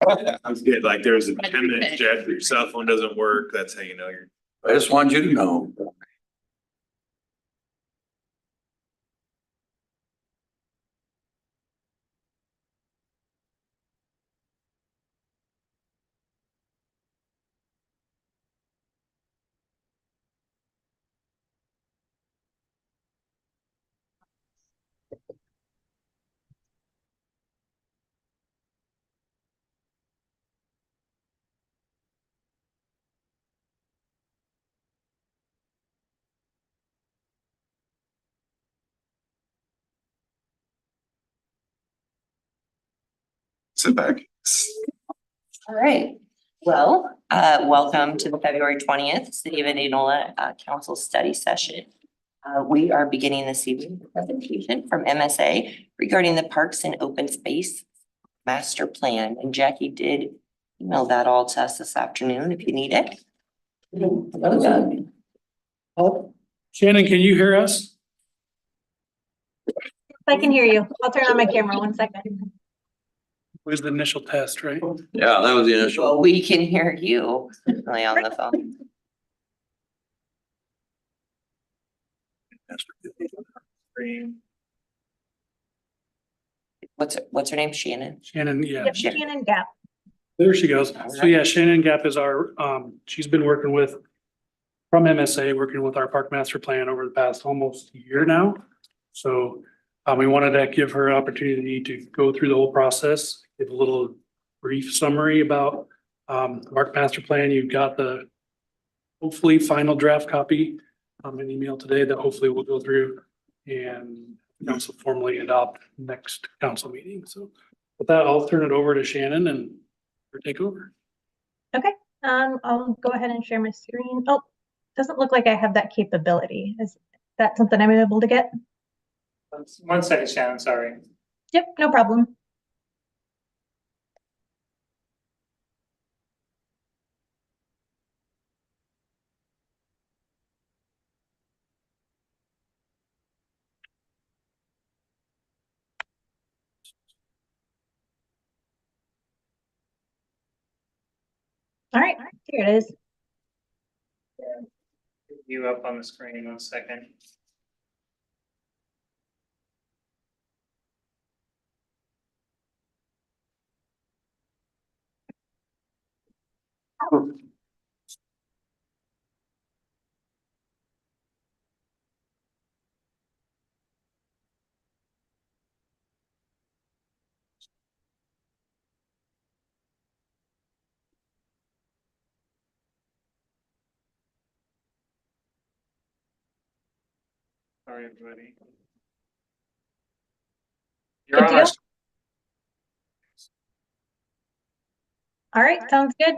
I was getting like there's a 10-minute jet, your cell phone doesn't work, that's how you know you're. I just wanted you to know. Sit back. All right, well, welcome to the February 20th City of Indianola Council Study Session. We are beginning this evening with a presentation from MSA regarding the Parks and Open Space Master Plan. And Jackie did email that all to us this afternoon if you need it. Hello, Doug. Oh, Shannon, can you hear us? I can hear you. I'll turn on my camera 1 second. Was the initial test, right? Yeah, that was the initial. Well, we can hear you really on the phone. What's her name? Shannon? Shannon, yeah, Yep, Shannon Gap. there she goes. So yeah, Shannon Gap is our, she's been working with, from MSA, working with our park master plan over the past almost year now. So we wanted to give her an opportunity to go through the whole process, give a little brief summary about the park master plan. You've got the hopefully final draft copy, an email today that hopefully we'll go through and council formally adopt next council meeting. So with that, I'll turn it over to Shannon and her take over. I'll go ahead and share my screen. Oh, doesn't look like I have that capability. Is that something I'm able to get? 1 second, Shannon, sorry. Yep, no problem. All right, here it is. You up on the screen 1 second. Sorry, everybody. You're Good on to our. go? All right, sounds good.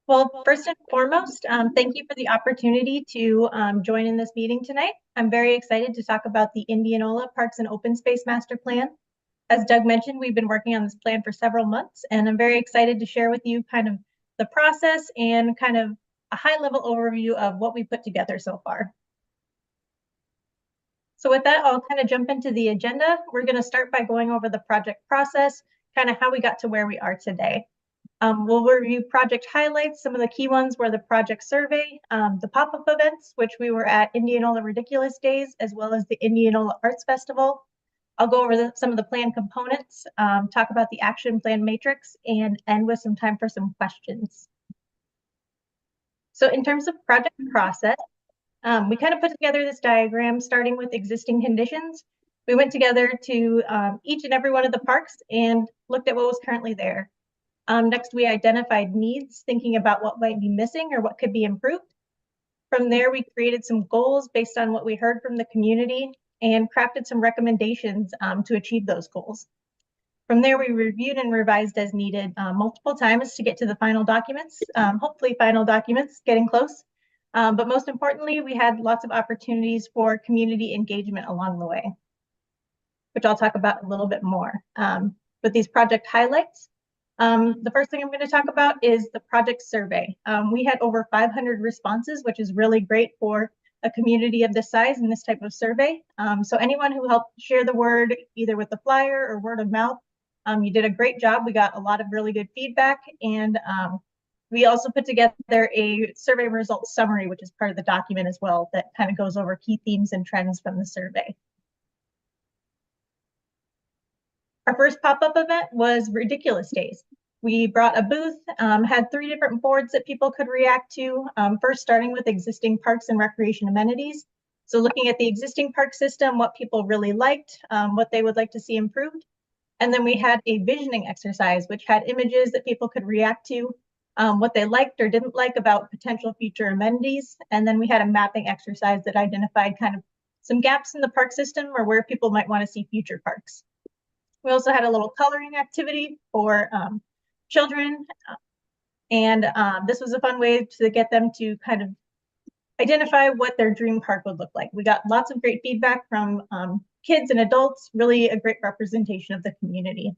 Well, first and foremost, thank you for the opportunity to join in this meeting tonight. I'm very excited to talk about the Indianola Parks and Open Space Master Plan. As Doug mentioned, we've been working on this plan for several months, and I'm very excited to share with you kind of the process and kind of a high-level overview of what we put together so far. So with that, I'll kind of jump into the agenda. We're going to start by going over the project process, kind of how we got to where we are today. We'll review project highlights. Some of the key ones were the project survey, the pop-up events, which we were at Indianola Ridiculous Days, as well as the Indianola Arts Festival. I'll go over some of the plan components, talk about the action plan matrix, and end with some time for some questions. So in terms of project process, we kind of put together this diagram starting with existing conditions. We went together to each and every one of the parks and looked at what was currently there. Next, we identified needs, thinking about what might be missing or what could be improved. From there, we created some goals based on what we heard from the community and crafted some recommendations to achieve those goals. From there, we reviewed and revised as needed multiple times to get to the final documents, hopefully final documents, getting close. But most importantly, we had lots of opportunities for community engagement along the way, which I'll talk about a little bit more. With these project highlights, the first thing I'm going to talk about is the project survey. We had over 500 responses, which is really great for a community of this size in this type of survey. So anyone who helped share the word, either with the flyer or word of mouth, You did a great job. We got a lot of really good feedback, and we also put together a survey results summary, which is part of the document as well, that kind of goes over key themes and trends from the survey. Our first pop-up event was Ridiculous Days. We brought a booth, had 3 different boards that people could react to. First, starting with existing parks and recreation amenities. So looking at the existing park system, what people really liked, what they would like to see improved. And then we had a visioning exercise, which had images that people could react to, what they liked or didn't like about potential future amenities. And then we had a mapping exercise that identified kind of some gaps in the park system or where people might want to see future parks. We also had a little coloring activity for children. And this was a fun way to get them to kind of identify what their dream park would look like. We got lots of great feedback from kids and adults, really a great representation of the community.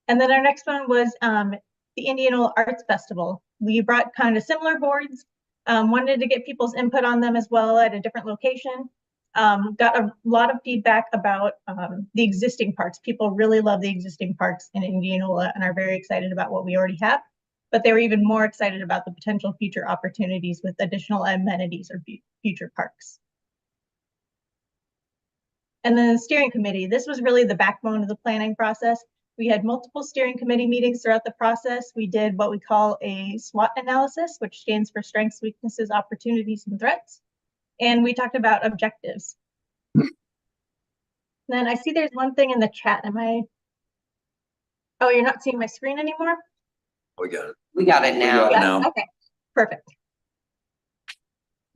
And then our next one was the Indianola Arts Festival. We brought kind of similar boards, wanted to get people's input on them as well at a different location. Got a lot of feedback about the existing parks. People really love the existing parks in Indianola and are very excited about what we already have, but they were even more excited about the potential future opportunities with additional amenities or future parks. And then the steering committee. This was really the backbone of the planning process. We had multiple steering committee meetings throughout the process. We did what we call a SWOT analysis, which stands for strengths, weaknesses, opportunities, and threats. And we talked about objectives. Then I see there's one thing in the chat. Oh, you're not seeing my screen anymore? We got it. We got it now. got it. now. Okay, perfect.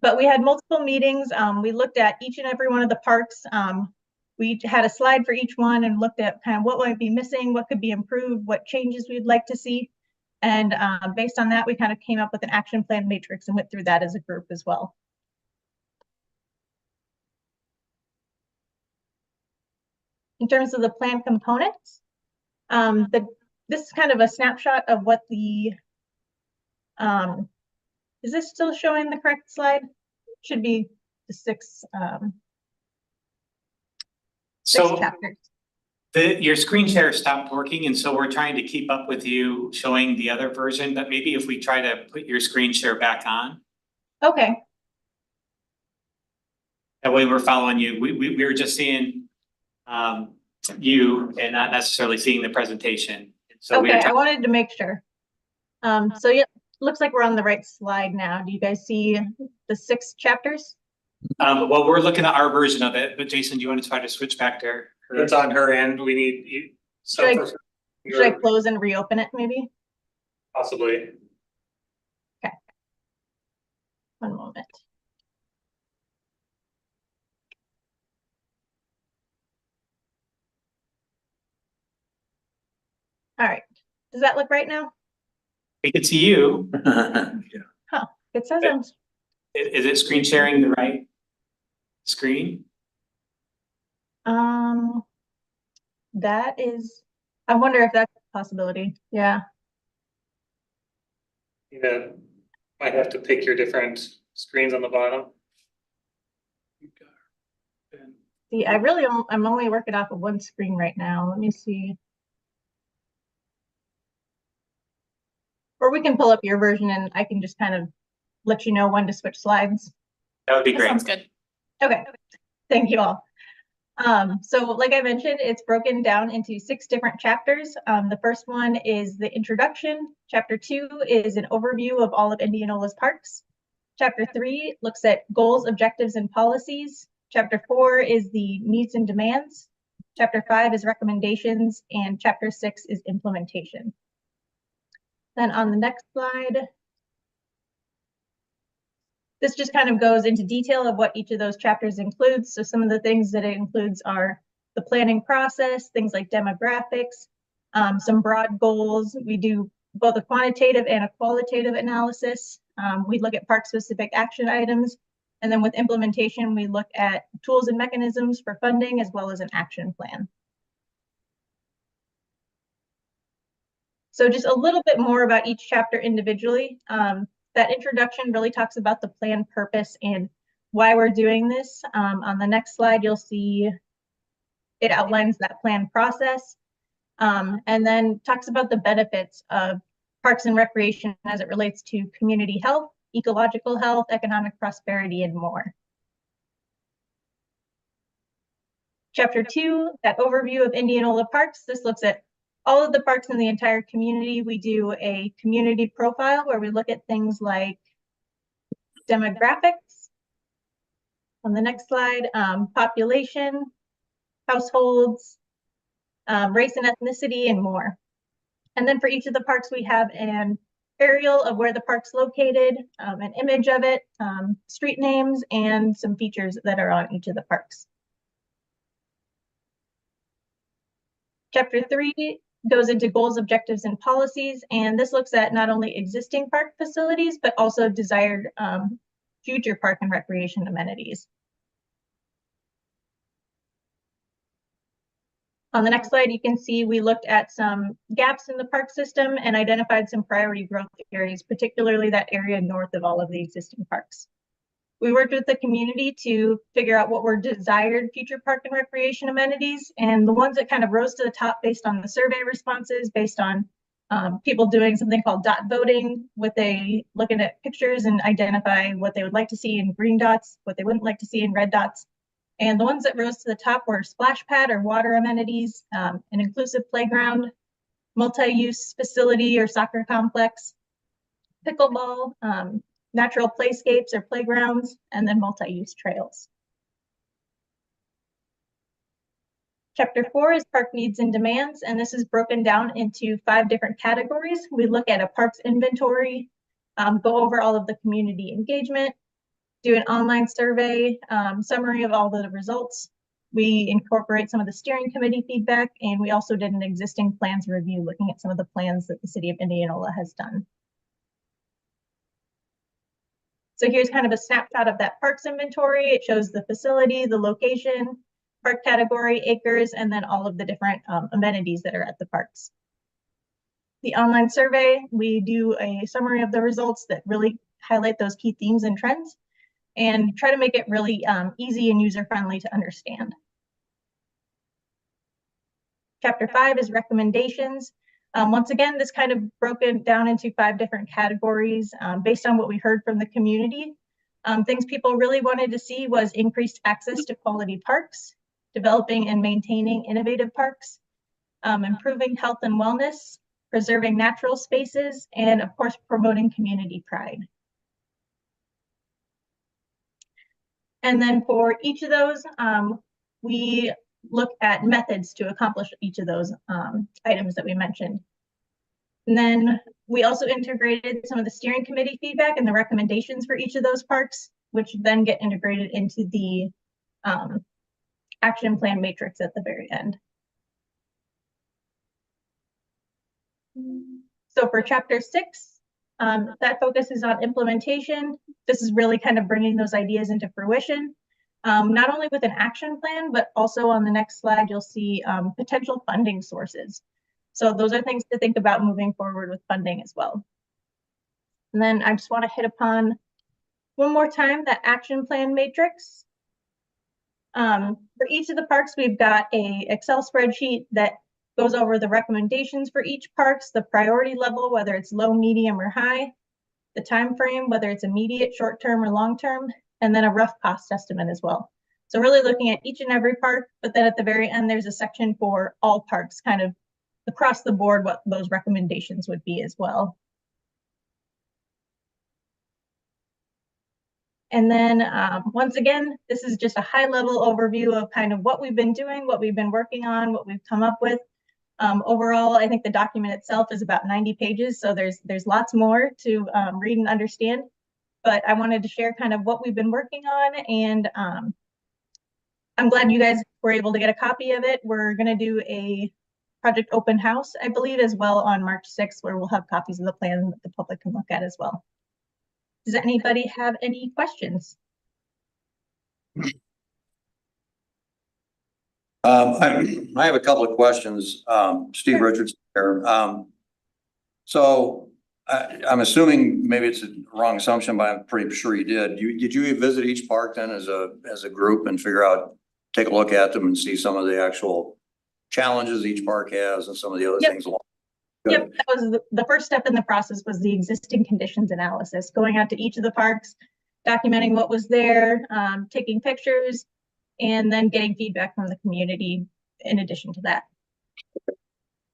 But we had multiple meetings. We looked at each and every one of the parks. We had a slide for each one and looked at kind of what might be missing, what could be improved, what changes we'd like to see. And based on that, we kind of came up with an action plan matrix and went through that as a group as well. In terms of the plan components, this is kind of a snapshot of what the, is this still showing the correct slide? Should be the 6 So chapters. your screen share stopped working, and so we're trying to keep up with you showing the other version, but maybe if we try to put your screen share back on, Okay, that way we're following you. We were just seeing you and not necessarily seeing the presentation. So we okay, were I wanted to make sure. So yeah, looks like we're on the right slide now. Do you guys see the 6 chapters? well, we're looking at our version of it, but Jason, do you want to try to switch back to? It's on her end, we need you, so Should I- for- Should I close and reopen it maybe? possibly. One moment. All right, does that look right now? We can see you. It says I'm, Is it screen sharing the right screen? that is, I wonder if that's a possibility. Yeah, You might have to pick your different screens on the bottom. see, I'm only working off of one screen right now. Let me see. Or we can pull up your version and I can just kind of let you know when to switch slides. That would be That great. sounds good. Okay, thank you all. So like I mentioned, it's broken down into 6 different chapters. The first one is the introduction. Chapter 2 is an overview of all of Indianola's parks. Chapter 3 looks at goals, objectives, and policies. Chapter 4 is the needs and demands. Chapter 5 is recommendations, and Chapter 6 is implementation. Then on the next slide, this just kind of goes into detail of what each of those chapters includes. So some of the things that it includes are the planning process, things like demographics, some broad goals. We do both a quantitative and a qualitative analysis. We look at park-specific action items. And then with implementation, we look at tools and mechanisms for funding as well as an action plan. So just a little bit more about each chapter individually. That introduction really talks about the plan purpose and why we're doing this. On the next slide, you'll see It outlines that plan process. And then talks about the benefits of parks and recreation as it relates to community health, ecological health, economic prosperity, and more. Chapter 2, that overview of Indianola parks. This looks at all of the parks in the entire community. We do a community profile where we look at things like demographics. On the next slide, population, households, race and ethnicity, and more. And then for each of the parks, we have an aerial of where the park's located, an image of it, street names, and some features that are on each of the parks. Chapter 3 goes into goals, objectives, and policies, and this looks at not only existing park facilities, but also desired future park and recreation amenities. On the next slide, you can see we looked at some gaps in the park system and identified some priority growth areas, particularly that area north of all of the existing parks. We worked with the community to figure out what were desired future park and recreation amenities, and the ones that kind of rose to the top based on the survey responses, based on people doing something called dot voting, looking at pictures and identify what they would like to see in green dots, what they wouldn't like to see in red dots. And the ones that rose to the top were splash pad or water amenities, an inclusive playground, multi-use facility or soccer complex, pickleball, natural playscapes or playgrounds, and then multi-use trails. Chapter 4 is park needs and demands, and this is broken down into 5 different categories. We look at a park's inventory, go over all of the community engagement, do an online survey, summary of all the results. We incorporate some of the steering committee feedback, and we also did an existing plans review looking at some of the plans that the city of Indianola has done. So here's kind of a snapshot of that parks inventory. It shows the facility, the location, park category, acres, and then all of the different amenities that are at the parks. The online survey, we do a summary of the results that really highlight those key themes and trends, and try to make it really easy and user-friendly to understand. Chapter 5 is recommendations. Once again, this kind of broken down into 5 different categories based on what we heard from the community. Things people really wanted to see was increased access to quality parks, developing and maintaining innovative parks, improving health and wellness, preserving natural spaces, and of course, promoting community pride. And then for each of those, we look at methods to accomplish each of those items that we mentioned. And then we also integrated some of the steering committee feedback and the recommendations for each of those parks, which then get integrated into the action plan matrix at the very end. So for chapter 6, that focuses on implementation. This is really kind of bringing those ideas into fruition, not only with an action plan, but also on the next slide, you'll see potential funding sources. So those are things to think about moving forward with funding as well. And then I just want to hit upon one more time that action plan matrix. For each of the parks, we've got a Excel spreadsheet that goes over the recommendations for each parks, the priority level, whether it's low, medium, or high, the time frame, whether it's immediate, short-term, or long-term, and then a rough cost estimate as well. So really looking at each and every park, but then at the very end, there's a section for all parks, kind of across the board, what those recommendations would be as well. And then once again, this is just a high-level overview of kind of what we've been doing, what we've been working on, what we've come up with. Overall, I think the document itself is about 90 pages, so there's lots more to read and understand. But I wanted to share kind of what we've been working on, and I'm glad you guys were able to get a copy of it. We're going to do a project open house, I believe, as well on March 6th, where we'll have copies of the plan that the public can look at as well. Does anybody have any questions? I have a couple of questions. Steve Richards here. So I'm assuming maybe it's a wrong assumption, but I'm pretty sure you did. Did you visit each park then as a group and figure out take a look at them and see some of the actual challenges each park has and some of the other Yep. things along. Yep, that was the first step in the process was the existing conditions analysis, going out to each of the parks, documenting what was there, taking pictures, and then getting feedback from the community in addition to that.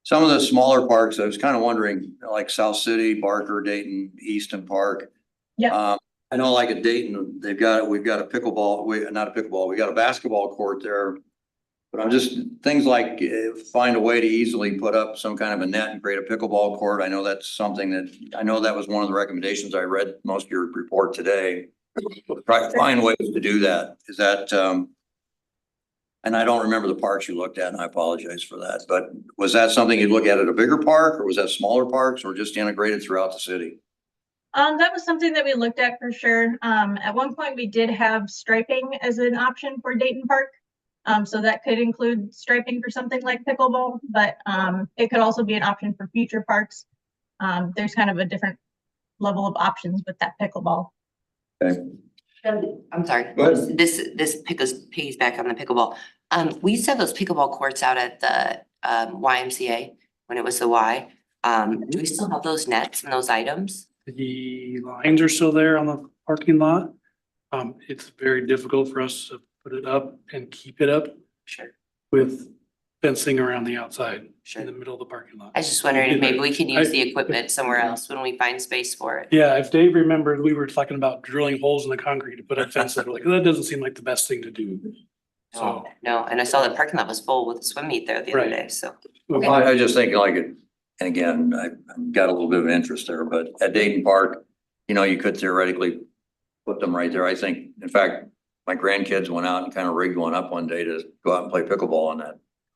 Some of the smaller parks, I was kind of wondering, like South City, Barker, Dayton, Easton Park. Yeah. I know like at Dayton, we've got a pickleball, not a pickleball, we got a basketball court there. But I'm just, things like find a way to easily put up some kind of a net and create a pickleball court. I know that's something I know that was one of the recommendations I read most of your report today. Find ways to do that. Is that, and I don't remember the parks you looked at, and I apologize for that, but was that something you'd look at a bigger park, or was that smaller parks, or just integrated throughout the city? That was something that we looked at for sure. At one point we did have striping as an option for Dayton Park. So that could include striping for something like pickleball, but it could also be an option for future parks. There's kind of a different level of options with that pickleball. Okay. I'm sorry, Go ahead. this pays back on the pickleball. We used to have those pickleball courts out at the YMCA when it was the Y. Do we still have those nets and those items? The lines are still there on the parking lot. It's very difficult for us to put it up and keep it up Sure, with fencing around the outside in sure. the middle of the parking lot. I was just wondering if maybe we can use the equipment somewhere else when we find space for it. Yeah, if Dave remembered, we were talking about drilling holes in the concrete to put up fences. We're like, that doesn't seem like the best thing to do. So. No, and I saw the parking lot was full with a swim meet there the other Right. day, so. Okay. I just think like it, and again, I've got a little bit of interest there, but at Dayton Park, you could theoretically put them right there. I think, in fact, my grandkids went out and kind of rigged one up one day to go out and play pickleball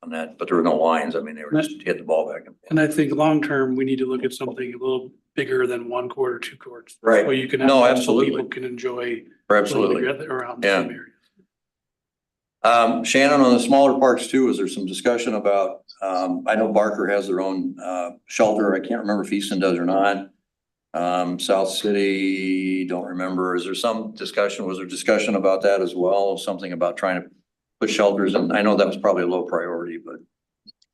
on that, but there were no lines. I mean, they were just hit the ball back. And I think long-term, we need to look at something a little bigger than 1 court or 2 courts. Right. Where you can. No, have absolutely. People can enjoy. Absolutely. playing together around the Yeah. same area. Shannon, on the smaller parks too, is there some discussion about, I know Barker has their own, shelter. I can't remember if Easton does or not. South City, don't remember. Is there some discussion? Was there discussion about that as well? Something about trying to put shelters? And I know that was probably a low priority, but.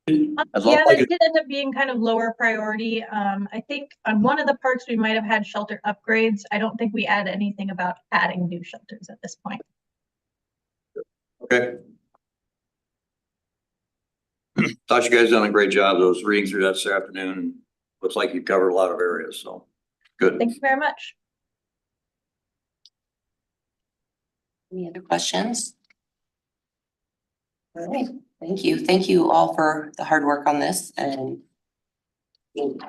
I'd love Yeah, like that it- did end up being kind of lower priority. I think on one of the parks, we might have had shelter upgrades. I don't think we added anything about adding new shelters at this point. Okay. Thought you guys done a great job. I was reading through that this afternoon, and looks like you covered a lot of areas, so good. Thank you very much. Any other questions? All right, thank you. Thank you all for the hard work on this and this is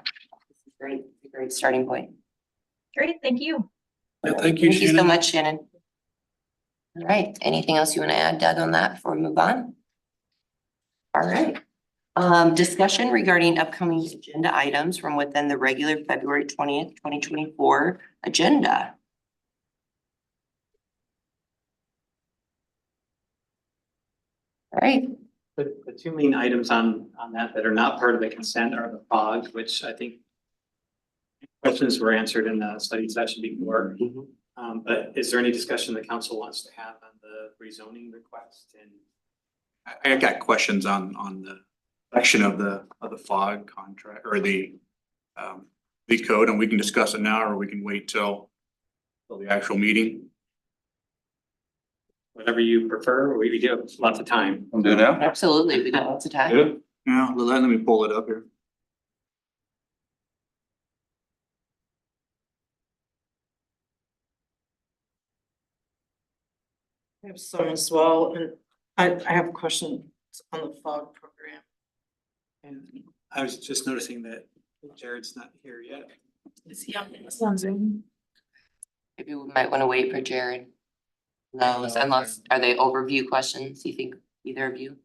great, a great starting point. Great, thank you. Yeah, thank you, Thank you so Shannon. much, Shannon. All right, anything else you want to add, Doug, on that before we move on? All right. Discussion regarding upcoming agenda items from within the regular February 20th, 2024 agenda. All right, The 2 main items on that are not part of the consent are the FOG, which I think questions were answered in the study session before. But is there any discussion the council wants to have on the rezoning request? And I got questions on the section of the FOG contract or the code, and we can discuss it now, or we can wait till the actual meeting. whatever you prefer, we do have lots of time. I'm doing now. absolutely. We got lots of time. Yeah, let me pull it up here. I have some as well, and I have a question on the FOG program. And I was just noticing that Jared's not here yet. Is he on Zoom? Maybe we might want to wait for Jared. No, unless, are they overview questions, you think, either of you?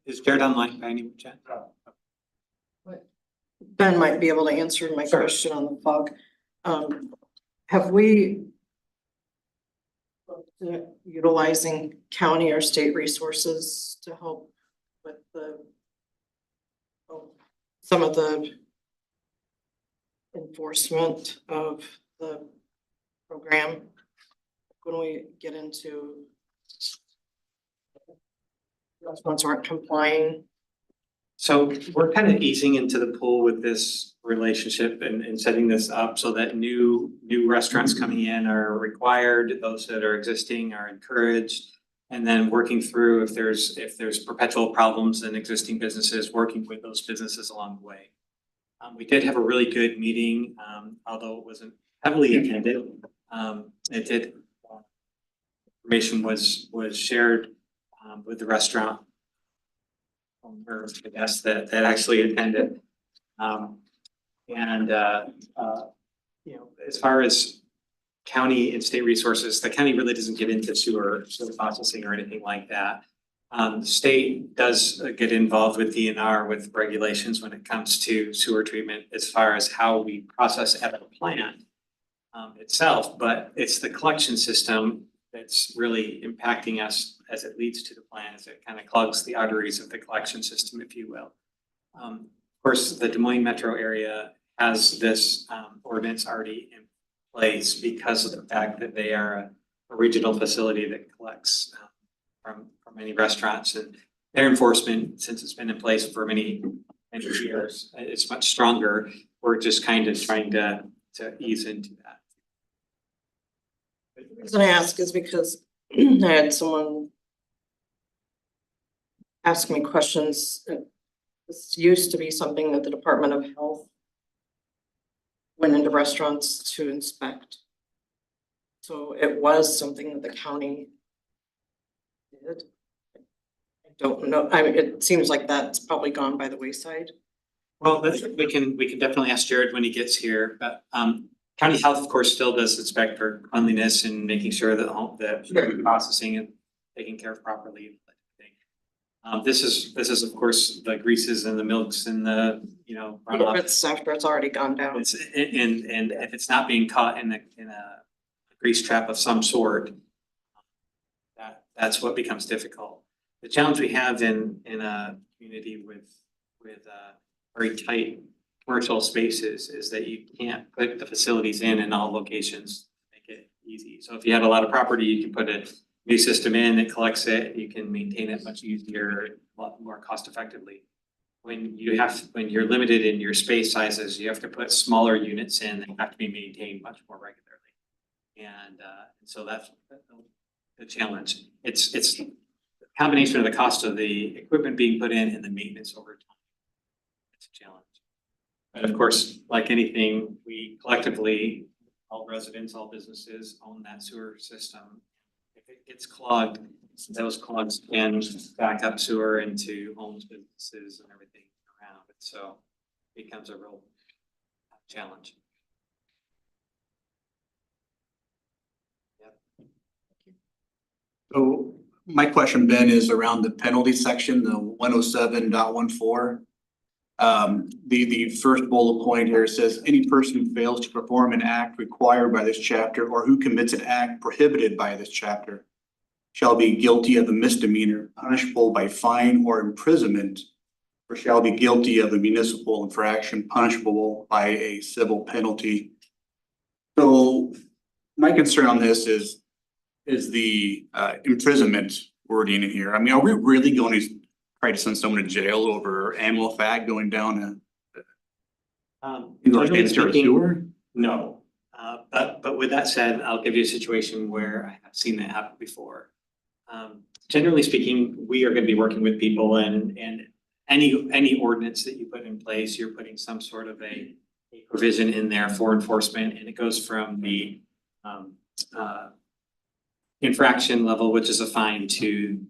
Is Jared online by any chance? Ben might be able to answer my question on the FOG. Have we looked at utilizing county or state resources to help with some of the enforcement of the program? When we get into restaurants aren't complying. So we're kind of easing into the pool with this relationship and setting this up so that new restaurants coming in are required, those that are existing are encouraged. And then working through if there's perpetual problems in existing businesses, working with those businesses along the way. We did have a really good meeting, although it wasn't heavily attended. It did, information was shared with the restaurant or the guests that actually attended. You know, as far as county and state resources, the county really doesn't get into sewer processing or anything like that. The state does get involved with DNR with regulations when it comes to sewer treatment as far as how we process at the plant itself, but it's the collection system that's really impacting us as it leads to the plant, as it kind of clogs the arteries of the collection system, if you will. Of course, the Des Moines metro area has this ordinance already in place because of the fact that they are a regional facility that collects from many restaurants, and their enforcement, since it's been in place for many years, it's much stronger. We're just kind of trying to ease into that. The reason I ask is because I had someone ask me questions. This used to be something that the Department of Health went into restaurants to inspect. So it was something that the county did. I don't know, I mean, it seems like that's probably gone by the wayside. Well, we can definitely ask Jared when he gets here, but county health, of course, still does inspect for cleanliness and making sure that the processing and taken care of properly. This is of course the greases and the milks and the, you know, runoff. It's after it's already gone down. It's and if it's not being caught in a grease trap of some sort, that's what becomes difficult. The challenge we have in a community with very tight commercial spaces is that you can't put the facilities in all locations to make it easy. So if you have a lot of property, you can put a new system in, it collects it, you can maintain it much easier, a lot more cost effectively. When you're limited in your space sizes, you have to put smaller units in that have to be maintained much more regularly. And so that's the challenge. It's a combination of the cost of the equipment being put in and the maintenance over time. It's a challenge. And of course, like anything, we collectively, all residents, all businesses own that sewer system. If it gets clogged, those clogs can back up sewer into homes, businesses, and everything around it. So it becomes a real challenge. So my question, Ben, is around the penalty section, the 107.14. The first bullet point here says any person who fails to perform an act required by this chapter or who commits an act prohibited by this chapter shall be guilty of a misdemeanor punishable by fine or imprisonment, or shall be guilty of a municipal infraction punishable by a civil penalty. So my concern on this is the imprisonment wording in here. I mean, are we really going to try to send someone to jail over ammo fag going down Generally a speaking, sewer? no. But with that said, I'll give you a situation where I have seen that happen before. Generally speaking, we are going to be working with people and any ordinance that you put in place, you're putting some sort of a provision in there for enforcement, and it goes from the infraction level, which is a fine, to,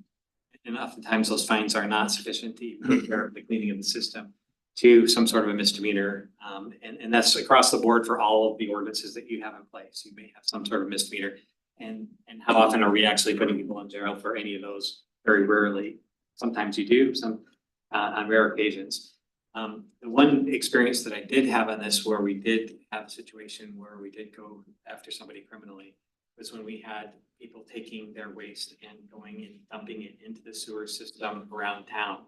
and oftentimes those fines are not sufficient to even take care of the cleaning of the system, to some sort of a misdemeanor. And that's across the board for all of the ordinances that you have in place. You may have some sort of misdemeanor. And how often are we actually putting people in jail for any of those? Very rarely. Sometimes you do, some on rare occasions. The one experience that I did have on this where we did have a situation where we did go after somebody criminally was when we had people taking their waste and going and dumping it into the sewer system around town,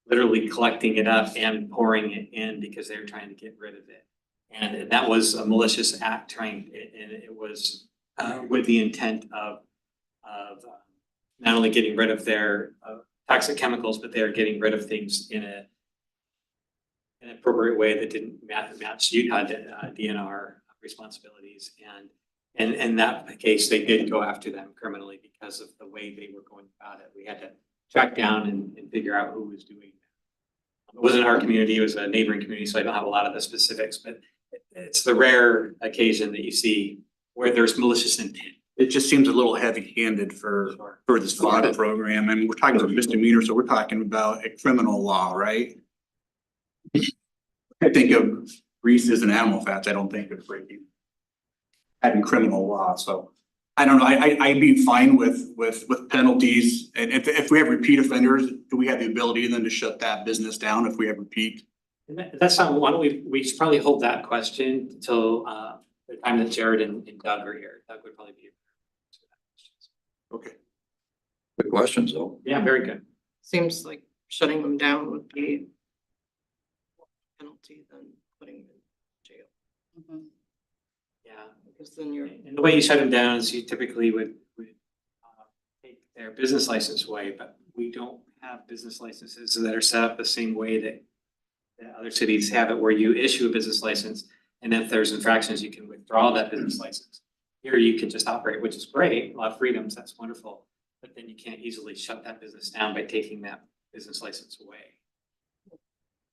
literally collecting it up and pouring it in because they were trying to get rid of it. And that was a malicious act and it was with the intent of not only getting rid of their toxic chemicals, but they are getting rid of things in an appropriate way that didn't match Utah DNR responsibilities. And in that case, they did go after them criminally because of the way they were going about it. We had to track down and figure out who was doing that. It wasn't our community, it was a neighboring community, so I don't have a lot of the specifics, but it's the rare occasion that you see where there's malicious intent. It just seems a little heavy-handed for this FOD program, and we're talking about misdemeanor, so we're talking about a criminal law, right? I think of greases and animal fats, I don't think of breaking, having criminal law, so I don't know, I'd be fine with penalties, and if we have repeat offenders, do we have the ability then to shut that business down if we have repeat? And that's not, why don't we should probably hold that question until the time that Jared and Doug are here. Doug would probably be. Okay. Good questions though. Yeah, very good. Seems like shutting them down would be more penalty than putting them in jail. Yeah. Because then you're, And the way you shut them down is you typically would take their business license away, but we don't have business licenses that are set up the same way that other cities have it, where you issue a business license, and if there's infractions, you can withdraw that business license. Here you can just operate, which is great, a lot of freedoms, that's wonderful, but then you can't easily shut that business down by taking that business license away.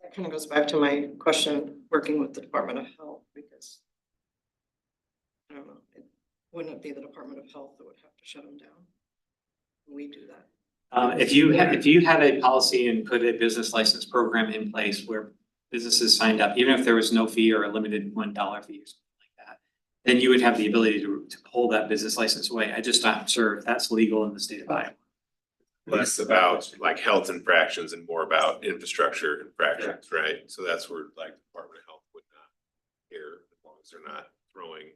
that kind of goes back to my question, working with the Department of Health, because I don't know, wouldn't it be the Department of Health that would have to shut them down? We do that. If you had a policy and put a business license program in place where businesses signed up, even if there was no fee or a limited $1 fee or something like that, then you would have the ability to pull that business license away. I just not sure if that's legal in the state of Iowa. Less about like health infractions and more about infrastructure infractions, right? So that's where like the Department of Health would not care as long as they're not throwing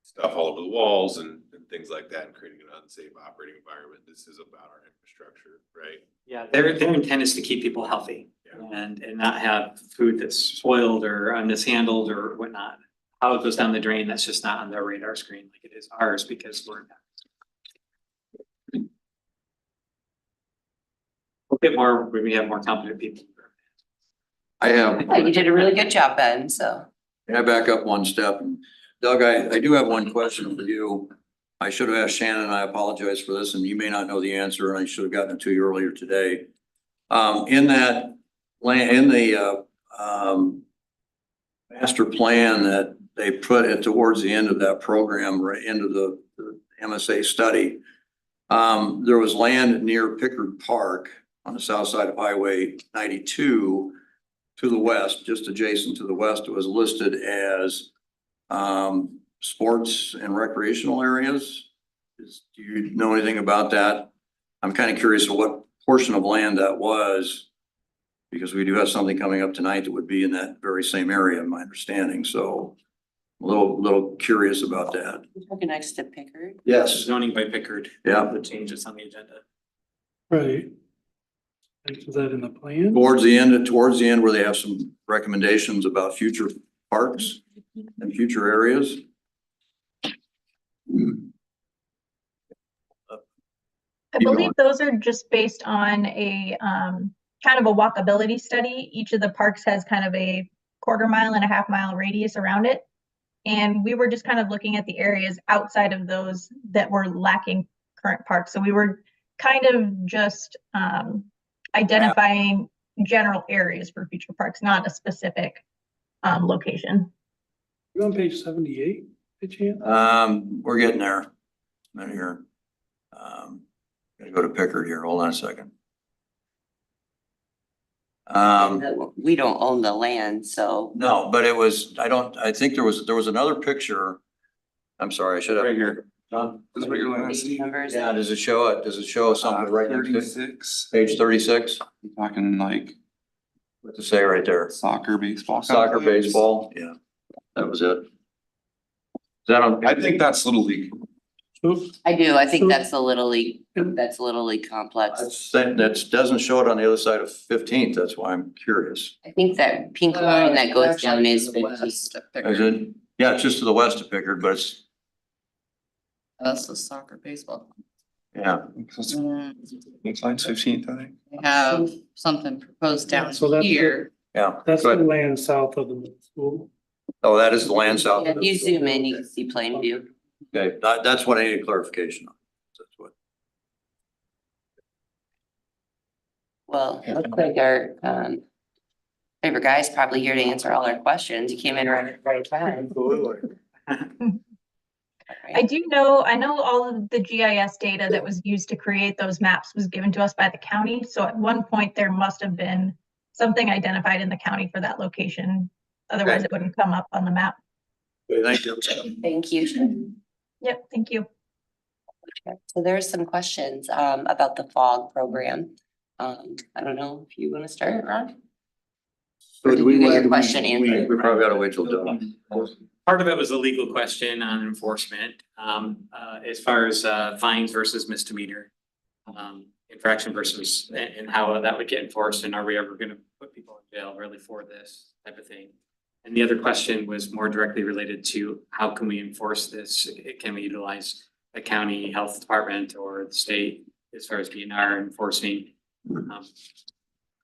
stuff all over the walls and things like that and creating an unsafe operating environment. This is about our infrastructure, right? Yeah, their intent is to keep people healthy and not have food that's spoiled or mishandled or whatnot. How it goes down the drain, that's just not on their radar screen like it is ours because we're we have more competent people. I have. Yeah, you did a really good job, Ben, so. Can I back up one step? Doug, I do have one question for you. I should have asked Shannon, and I apologize for this, and you may not know the answer, and I should have gotten it to you earlier today. In that land, in the master plan that they put it towards the end of that program, right into the MSA study, there was land near Pickard Park on the south side of Highway 92 to the west, just adjacent to the west. It was listed as sports and recreational areas. Do you know anything about that? I'm kind of curious of what portion of land that was, because we do have something coming up tonight that would be in that very same area, in my understanding. So a little curious about that. You're talking next to Pickard. Yes. Zoning by Pickard. Yeah. The changes on the agenda. Right. Is that in the plan? Towards the end where they have some recommendations about future parks and future areas. I believe those are just based on a kind of a walkability study. Each of the parks has kind of a 1/4 mile and a 1/2 mile radius around it. And we were just kind of looking at the areas outside of those that were lacking current parks. So we were kind of just identifying general areas for future parks, not a specific location. You're on page 78, did you? We're getting there. Right here. Gotta go to Pickard here. Hold on a second. We don't own the land, so. No, but it was, I think there was another picture. I'm sorry, I should have. Right here. John? This is what you're looking at, Page Steve? numbers. Yeah, does it show it? Does it show something right next to it? 36, Page 36? talking like What's it say right there? soccer, baseball. Soccer, complex. baseball? Yeah, that was it. Is that on? I think that's Little League. I do, I think So- that's a Little League, that's a Little League complex. That doesn't show it on the other side of 15th. That's why I'm curious. I think that pink line that goes down is 15. Is it? Yeah, it's just to the west of Pickard, but it's, That's the soccer baseball. Yeah. Mine's 15th, I think. We have something proposed down So that's- here. Yeah. That's the Good. land south of the middle school. Oh, that is the land south. Yeah, if you zoom in, you can see plain view. Okay, that's what I needed clarification on. That's what. Well, it looks like our favorite guy's probably here to answer all our questions. You came in right at the right time. Absolutely. I know all of the GIS data that was used to create those maps was given to us by the county. So at one point, there must have been something identified in the county for that location. Otherwise, Okay. it wouldn't come up on the map. Thank you. Thank you. Yep, thank you. So there's some questions about the FOG program. I don't know if you want to start, Ron? Or did you get your question answered? We probably gotta wait till done. Part of it was a legal question on enforcement, as far as fines versus misdemeanor. Infraction versus, and how that would get enforced, and are we ever gonna put people in jail really for this type of thing? And the other question was more directly related to how can we enforce this? Can we utilize the county health department or the state as far as DNR enforcing?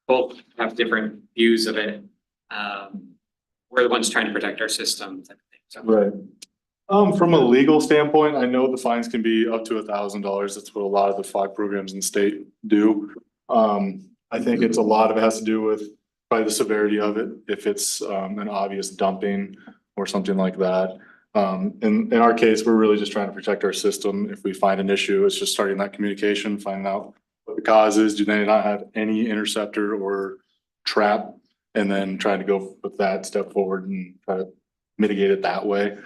Both have different views of it. We're the ones trying to protect our system type of thing, so. Right. From a legal standpoint, I know the fines can be up to $1,000. That's what a lot of the FOG programs in the state do. I think a lot of it has to do with probably the severity of it, if it's an obvious dumping or something like that. In our case, we're really just trying to protect our system. If we find an issue, it's just starting that communication, finding out what the cause is. Do they not have any interceptor or trap? And then trying to go with that step forward and try to mitigate it that way.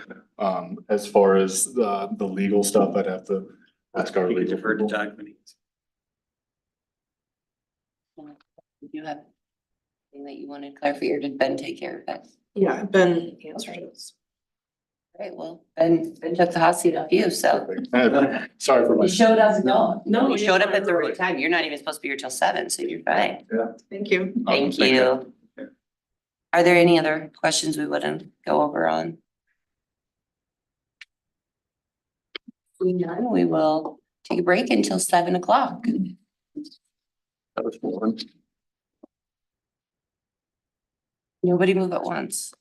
As far as the legal stuff, I'd have to ask our We can legal defer to people. Doug when he's. Do you have anything that you wanted clarified, or did Ben take care of that? Yeah, Ben answered it. All right, well, Ben took the hot seat off you, so. Sorry for my. You showed up, no, No, you you're showed up at fine. the right time. You're not even supposed to be here till 7, so you're fine. Thank you. Thank you. Are there any other questions we wouldn't go over on? Seeing none, we will take a break until 7 o'clock. That was fun. Nobody move at once.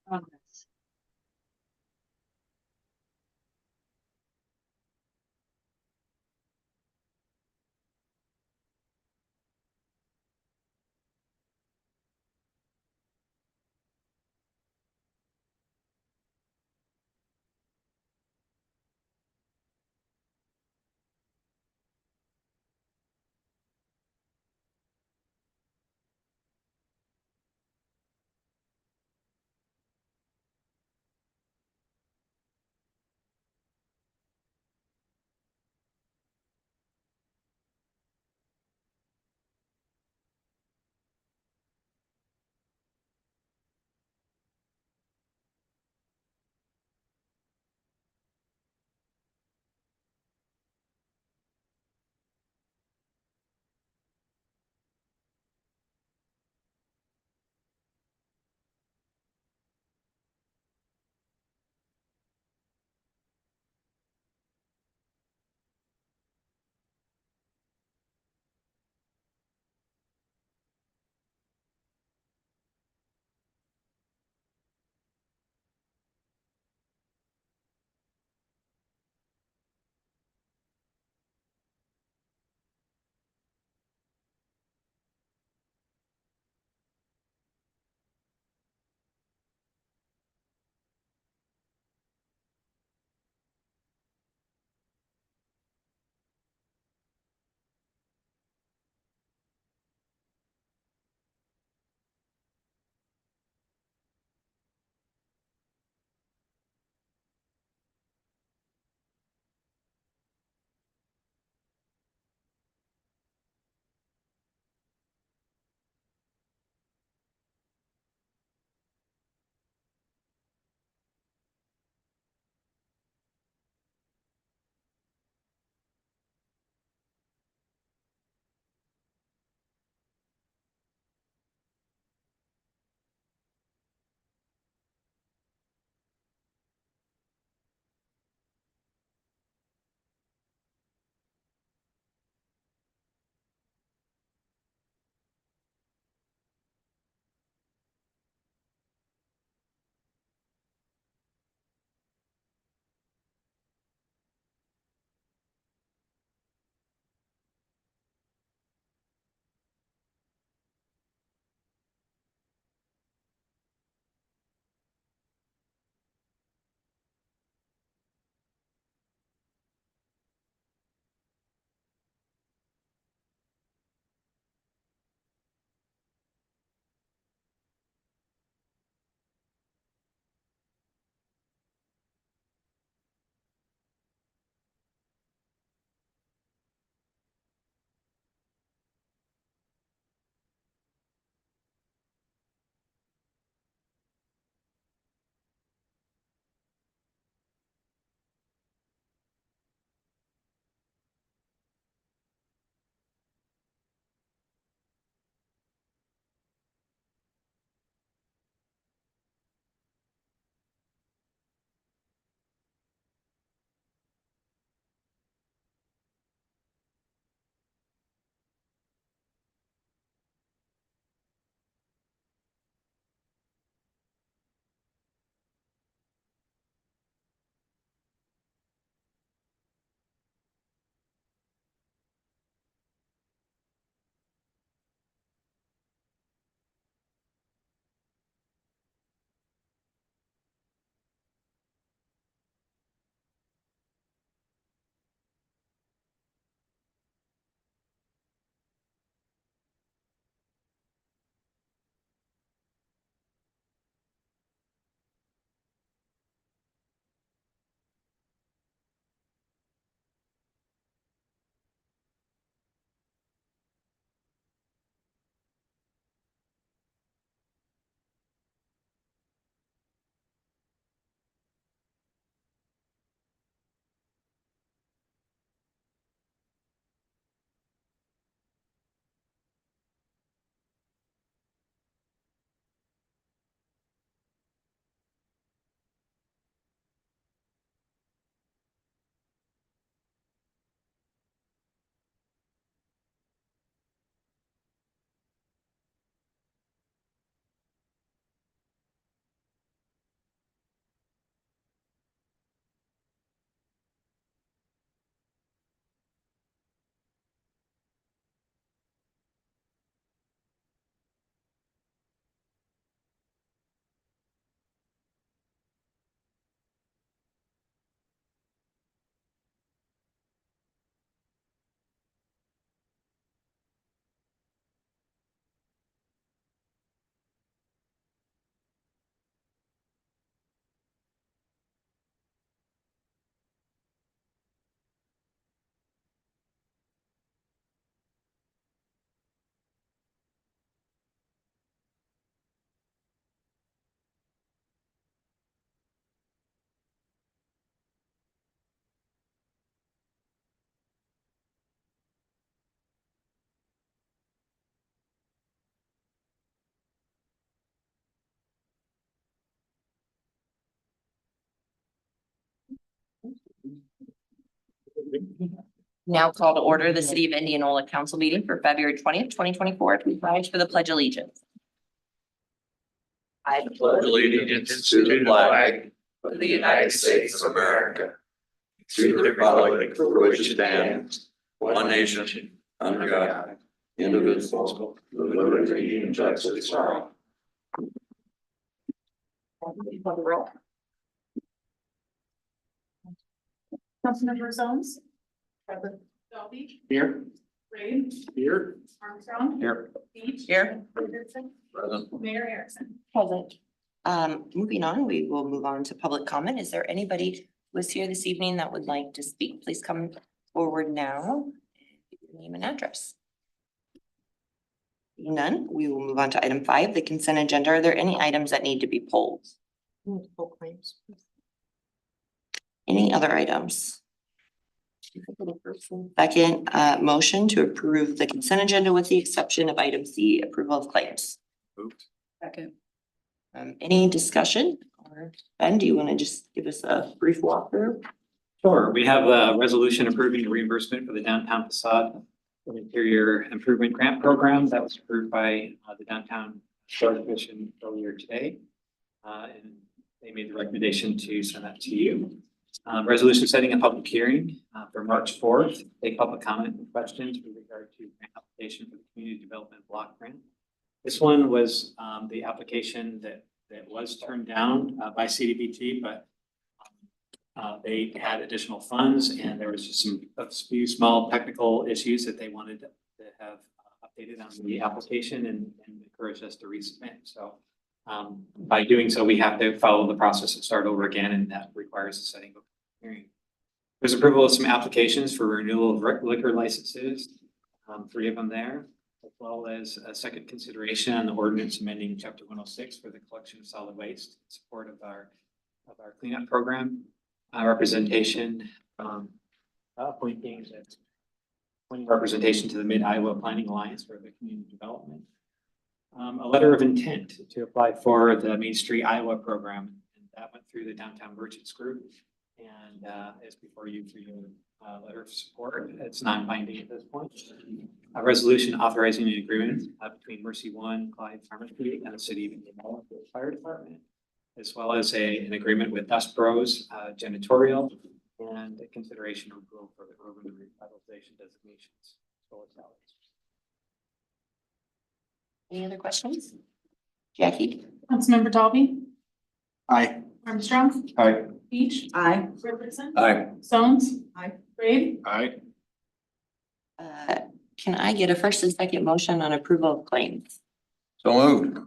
Progress. Now call to order the City of Indianola Council meeting for February 20th, 2024. Please rise for the Pledge of Allegiance. I Pledge allegiance to the flag of the United States of America, to the republic for which it stands, one nation, under God, indivisible, with liberty and justice for all. Councilmember Jones. Present. Dalby. Here. Ray. Here. Armstrong. Here. Beach. Here. Richardson. Present. Mayor Harrison. Present. Moving on, we will move on to public comment. Is there anybody who is here this evening that would like to speak? Please come forward now. Name and address. Seeing none, we will move on to item 5, the consent agenda. Are there any items that need to be pulled? Full claims. Any other items? Second, motion to approve the consent agenda with the exception of item C, approval of claims. Second. Any discussion? Or Ben, do you want to just give us a brief walkthrough? Sure, we have a resolution approving the reimbursement for the downtown facade and interior improvement grant program that was approved by the Downtown Historic Commission earlier today. And they made the recommendation to send that to you. Resolution setting a public hearing for March 4th. Take public comment and questions with regard to grant application for the community development block grant. This one was the application that was turned down by CDBG, but they had additional funds and there was just a few small technical issues that they wanted to have updated on the application and encouraged us to resubmit. So by doing so, we have to follow the process and start over again, and that requires the setting of a hearing. There's approval of some applications for renewal of liquor licenses, 3 of them there, as well as a second consideration on the ordinance amending chapter 106 for the collection of solid waste in support of our cleanup program. Representation appointing representation to the Mid-Iowa Planning Alliance for the community development. A letter of intent to apply for the Main Street Iowa program, and that went through the Downtown Merchants Group and is before you for your letter of support. It's non-binding at this point. A resolution authorizing an agreement between Mercy One, Clyde Pharmacy, and the City of Indianola Fire Department, as well as an agreement with Dust Bros Janitorial and a consideration of approval for the urban revitalization designations. Any other questions? Jackie? Councilmember Dalby. Aye. Armstrong. Aye. Beach. Aye. Richardson. Aye. Jones. Aye. Ray. Aye. Can I get a first and second motion on approval of claims? So moved.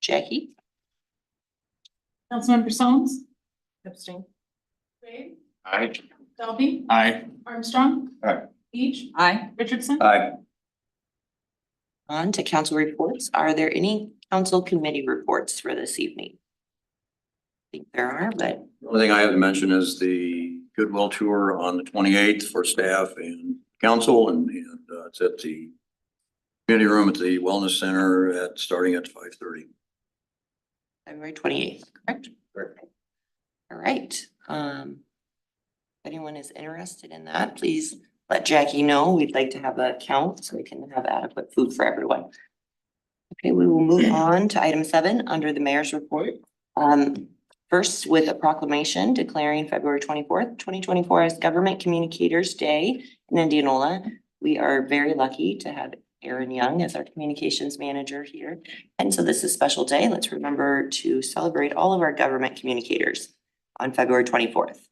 Jackie? Councilmember Jones. Abstain. Ray. Aye. Dalby. Aye. Armstrong. Aye. Beach. Aye. Richardson. Aye. On to council reports. Are there any council committee reports for this evening? I think there are, but The only thing I have to mention is the Goodwill tour on the 28th for staff and council, and it's at the community room at the Wellness Center starting at 5:30. February 28th, correct? Correct. All right. If anyone is interested in that, please let Jackie know. We'd like to have a count so we can have adequate food for everyone. Okay, we will move on to item 7 under the mayor's report. First, with a proclamation declaring February 24th, 2024 as Government Communicators Day in Indianola. We are very lucky to have Aaron Young as our communications manager here. And so this is a special day. Let's remember to celebrate all of our government communicators on February 24th.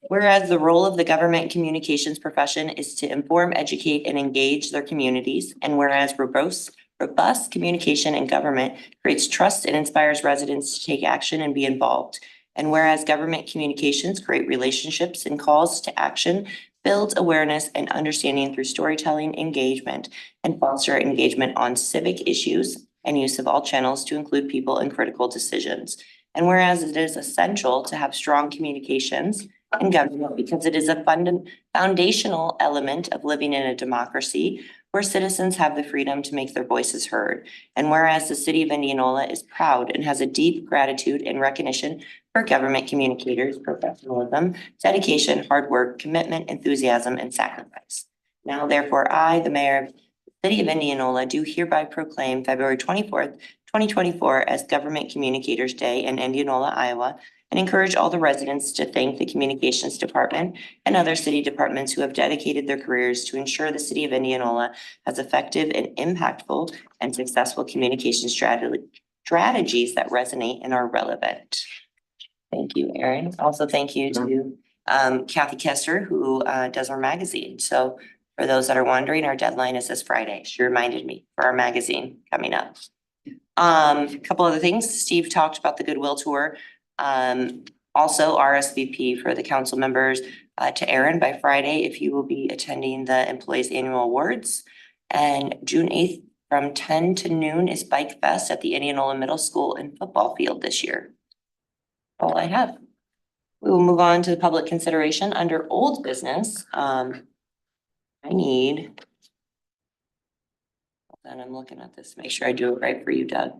Whereas the role of the government communications profession is to inform, educate, and engage their communities, and whereas robust communication in government creates trust and inspires residents to take action and be involved. And whereas government communications create relationships and calls to action, builds awareness and understanding through storytelling, engagement, and foster engagement on civic issues and use of all channels to include people in critical decisions. And whereas it is essential to have strong communications in government because it is a foundational element of living in a democracy where citizens have the freedom to make their voices heard. And whereas the city of Indianola is proud and has a deep gratitude and recognition for government communicators, professionalism, dedication, hard work, commitment, enthusiasm, and sacrifice. Now therefore, I, the mayor of the city of Indianola, do hereby proclaim February 24th, 2024 as Government Communicators Day in Indianola, Iowa, and encourage all the residents to thank the Communications Department and other city departments who have dedicated their careers to ensure the city of Indianola has effective and impactful and successful communication strategies that resonate and are relevant. Thank you, Erin. Also, thank you to Kathy Kester, who does our magazine. So for those that are wondering, our deadline is this Friday. She reminded me for our magazine coming up. A couple other things. Steve talked about the Goodwill Tour. Also RSVP for the council members to Erin by Friday if you will be attending the Employees Annual Awards. And June 8th from 10 to noon is Bike Fest at the Indianola Middle School and football field this year. All I have. We will move on to the public consideration under old business. And I'm looking at this, make sure I do it right for you, Doug.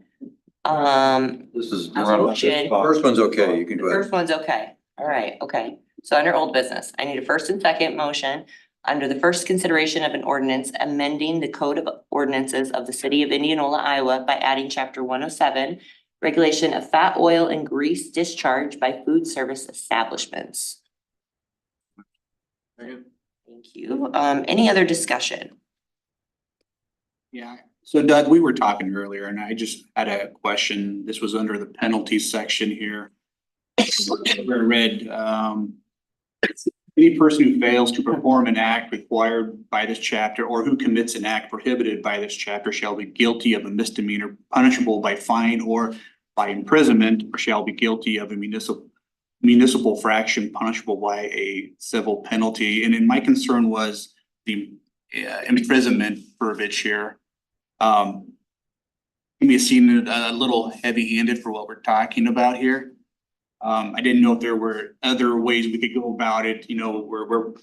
This is, Motion. first one's okay, you can The go ahead. first one's okay. All right, okay. So under old business, I need a first and second motion under the first consideration of an ordinance amending the code of ordinances of the city of Indianola, Iowa by adding chapter 107, regulation of fat, oil, and grease discharge by food service establishments. Thank you. Any other discussion? Yeah, so Doug, we were talking earlier and I just had a question. This was under the penalty section here. Where I read, any person who fails to perform an act required by this chapter or who commits an act prohibited by this chapter shall be guilty of a misdemeanor punishable by fine or by imprisonment, or shall be guilty of a municipal fraction punishable by a civil penalty. And then my concern was the imprisonment verbiage here. Maybe it seemed a little heavy-handed for what we're talking about here. I didn't know if there were other ways we could go about it, you know, we're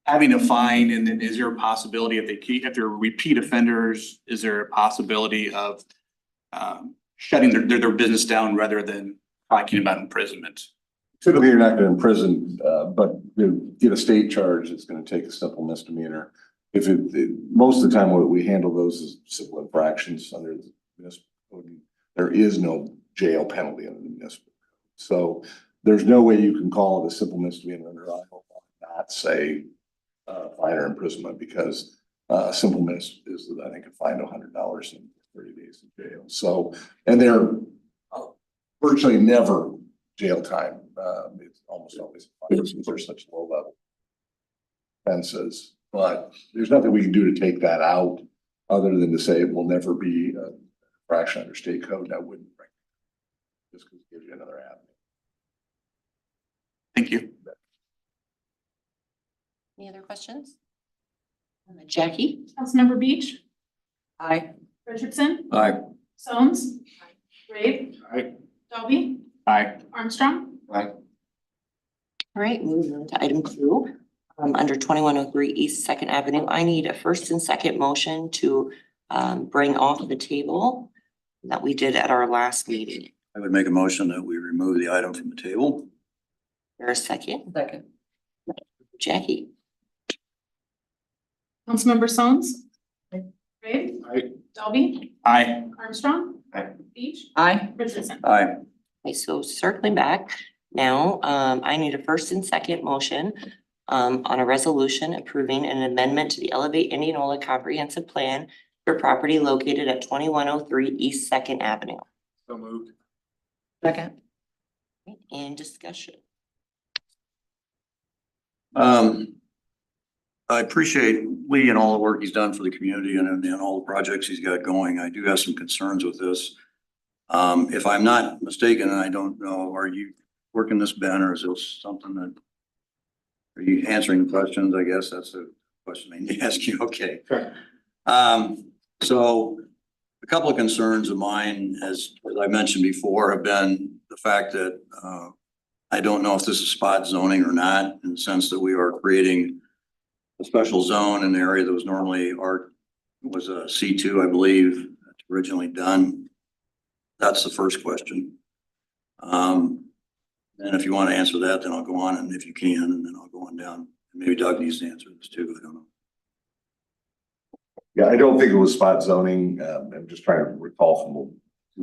having a fine, and then is there a possibility if they're repeat offenders, is there a possibility of shutting their business down rather than talking about imprisonment? Typically, you're not gonna imprison, but to get a state charge, it's gonna take a simple misdemeanor. If most of the time, we handle those as simple infractions under the municipal code. There is no jail penalty under the municipal code. So there's no way you can call it a simple misdemeanor under Iowa law, not say fine or imprisonment, because simple mis is, I think, a fine of $100 and 30 days in jail. So, and they're virtually never jail time. It's almost always fine since they're such low level offenses. But there's nothing we can do to take that out other than to say it will never be a fraction under state code. That wouldn't bring it. Just because it gives you another avenue. Thank you. Any other questions? Jackie? Councilmember Beach, Aye. Richardson, Aye. Stones, Wade, Aye. Dolby, Aye. Armstrong. Aye. All right, moving on to item 2. Under 2103 East Second Avenue, I need a first and second motion to bring off the table that we did at our last meeting. I would make a motion that we remove the item from the table. There a second? Second. Jackie? Councilmember Stones, Wade, Aye. Dolby, Aye. Armstrong. Aye. Beach, Aye. Richardson. Aye. Okay, so circling back now, I need a first and second motion on a resolution approving an amendment to the Elevate Indianola Comprehensive Plan for property located at 2103 East Second Avenue. So moved. Second. In discussion. I appreciate Lee and all the work he's done for the community and all the projects he's got going. I do have some concerns with this. If I'm not mistaken, and I don't know, are you working this, Ben, or is this something that, are you answering questions? I guess that's a question I need to ask you. Okay. Sure. So a couple of concerns of mine, as I mentioned before, have been the fact that I don't know if this is spot zoning or not, in the sense that we are creating a special zone in an area that was normally was a C2, I believe, originally done. That's the first question. And if you want to answer that, then I'll go on, and if you can, and then I'll go on down. Maybe Doug needs to answer this too, I don't know. Yeah, I don't think it was spot zoning. I'm just trying to recall from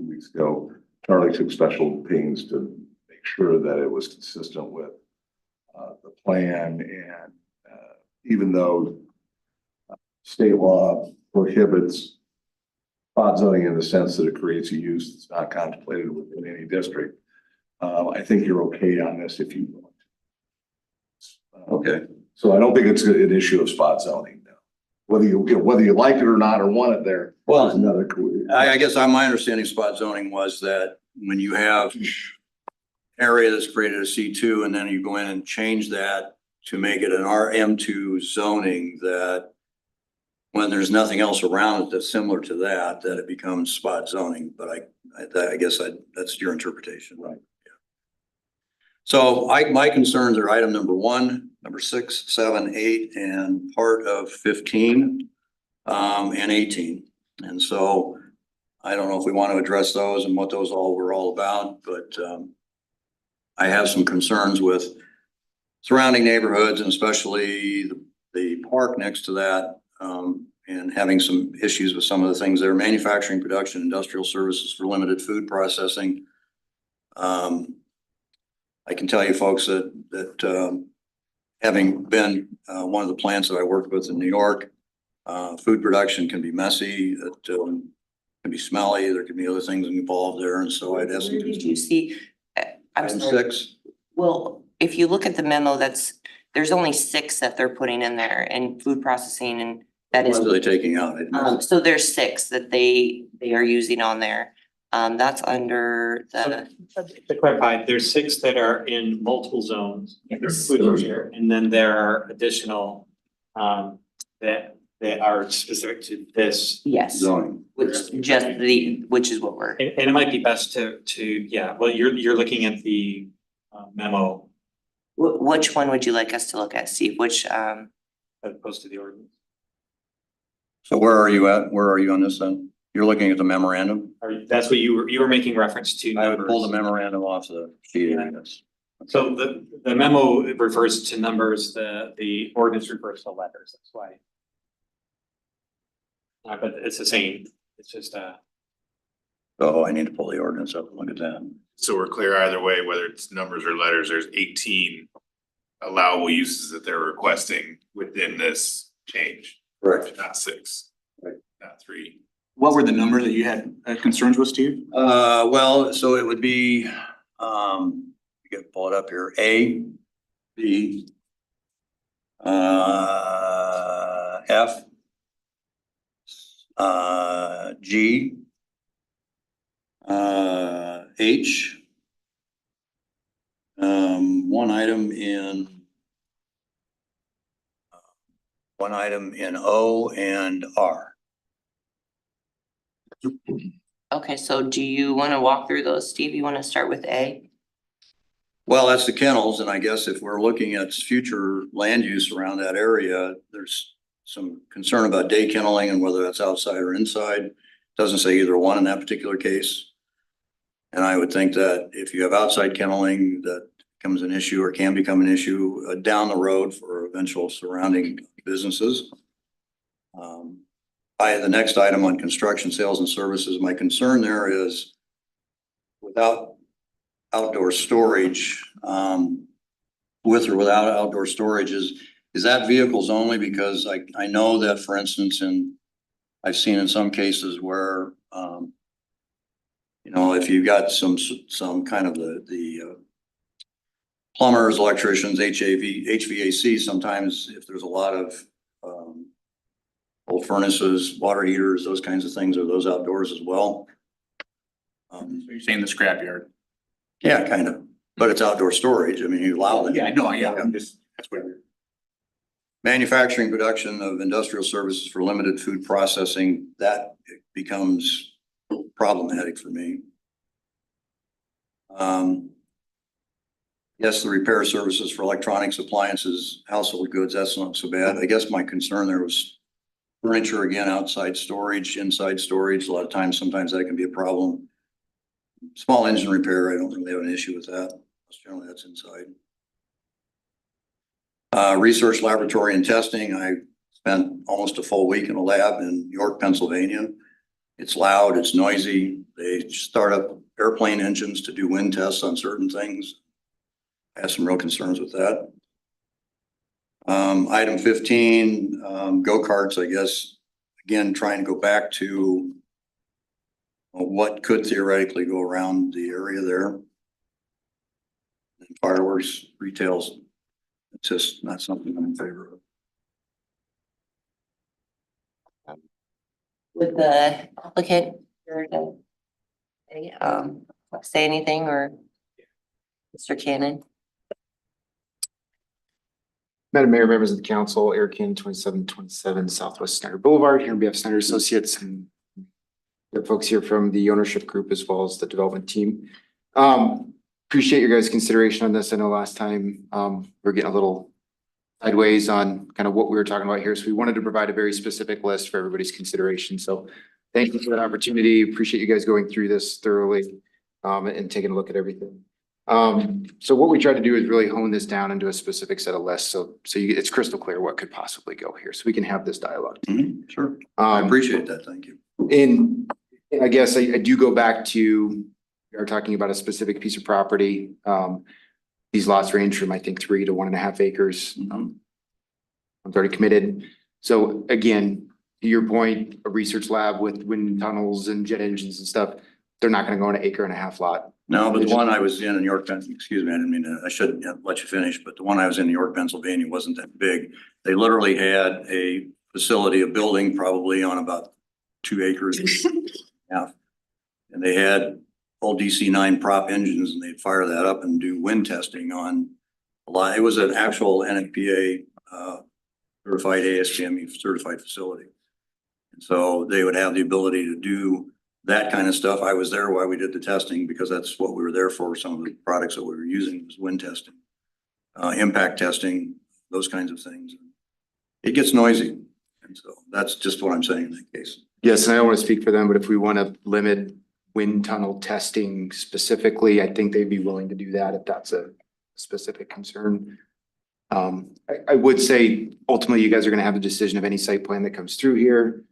2 weeks ago. Charlie took special pains to make sure that it was consistent with the plan, and even though state law prohibits spot zoning in the sense that it creates a use that's not contemplated within any district, I think you're okay on this if you want. Okay. So I don't think it's an issue of spot zoning. No. Whether you like it or not or want it there. Well, is another. I guess my understanding of spot zoning was that when you have area that's created a C2 and then you go in and change that to make it an RM2 zoning, that when there's nothing else around it that's similar to that, that it becomes spot zoning. But I guess that's your interpretation. Right. Yeah. So my concerns are item number 1, number 6, 7, 8, and part of 15, and 18. And so I don't know if we want to address those and what those were all about, but I have some concerns with surrounding neighborhoods, and especially the park next to that, and having some issues with some of the things there. Manufacturing, production, industrial services for limited food processing. I can tell you folks that having been one of the plants that I worked with in New York, food production can be messy, it can be smelly, there can be other things involved there, and so I'd ask. Where did you see? I'm Item sorry. 6. Well, if you look at the memo, there's only 6 that they're putting in there, and food processing, and that is. What are they taking out? I didn't- So there's 6 that they are using on there. That's under the, To clarify, there's 6 that are in multiple zones. Yes. And then there are additional that are specific to this. yes, Zoning. which is what we're, And it might be best to, yeah, well, you're looking at the memo which one would you like us to look at, Steve? Which, as opposed to the ordinance. So where are you at? Where are you on this then? You're looking at the memorandum? That's what you were making reference to. I would pull the numbers. memorandum off the sheet, I guess. So the memo refers to numbers, the ordinance refers to letters, that's why. But it's the same, it's just Oh, I need to pull the ordinance up and look at that. So we're clear either way, whether it's numbers or letters, there's 18 allowable uses that they're requesting within this change, Correct. not 6. Right. Not 3. What were the numbers that you had concerns with, Steve? Well, so it would be, you can pull it up here, A, B, F, G, H, one item in O and R. okay, so do you want to walk through those, Steve? You want to start with A? Well, that's the kennels, and I guess if we're looking at future land use around that area, there's some concern about day kenneling and whether that's outside or inside. Doesn't say either one in that particular case. And I would think that if you have outside kenneling, that becomes an issue or can become an issue down the road for eventual surrounding businesses. The next item on construction, sales and services, my concern there is without outdoor storage, with or without outdoor storage, is that vehicles only? Because I know that, for instance, I've seen in some cases where, if you've got some kind of the plumbers, electricians, HVAC, sometimes if there's a lot of old furnaces, water heaters, those kinds of things, are those outdoors as well? So you're saying the scrapyard? Yeah, kind of, but it's outdoor storage. I mean, you allow that. Yeah, I know, yeah, I'm just, that's what. Manufacturing, production of industrial services for limited food processing, that becomes problematic for me. Yes, the repair services for electronics, appliances, household goods, that's not so bad. I guess my concern there was furniture, again, outside storage, inside storage. A lot of times, sometimes that can be a problem. Small engine repair, I don't really have an issue with that. Generally, that's inside. Research laboratory and testing, I spent almost a full week in a lab in York, Pennsylvania. It's loud, it's noisy. They start up airplane engines to do wind tests on certain things. I have some real concerns with that. Item 15, go-karts, I guess, again, trying to go back to what could theoretically go around the area there. And fireworks, retails, it's just not something I'm in favor of. Would the applicant or say anything, or Mr. Cannon? Madam Mayor, members of the council, Eric Cannon, 2727 Southwest Snyder Boulevard, here on behalf of Snyder Associates, and the folks here from the ownership group as well as the development team. Appreciate your guys' consideration on this. I know last time we're getting a little sideways on kind of what we were talking about here. So we wanted to provide a very specific list for everybody's consideration. So thank you for that opportunity. Appreciate you guys going through this thoroughly and taking a look at everything. So what we tried to do is really hone this down into a specific set of lists. So it's crystal clear what could possibly go here. So we can have this dialogue. Sure. I appreciate that. Thank you. And I guess I do go back to, we are talking about a specific piece of property. These lots range from, I think, 3 to 1.5 acres. I'm already committed. So again, to your point, a research lab with wind tunnels and jet engines and stuff, they're not gonna go on an 1.5 acre lot. No, but the one I was in York, excuse me, I didn't mean to, I should let you finish, but the one I was in York, Pennsylvania wasn't that big. They literally had a facility, a building probably on about 2 acres. Yeah. And they had old DC-9 prop engines, and they'd fire that up and do wind testing on a lot. It was an actual NFPA certified ASTM certified facility. And so they would have the ability to do that kind of stuff. I was there while we did the testing because that's what we were there for. Some of the products that we were using was wind testing, impact testing, those kinds of things. It gets noisy. And so that's just what I'm saying in that case. Yes, and I don't want to speak for them, but if we want to limit wind tunnel testing specifically, I think they'd be willing to do that if that's a specific concern. I would say ultimately you guys are going to have a decision of any site plan that comes through here.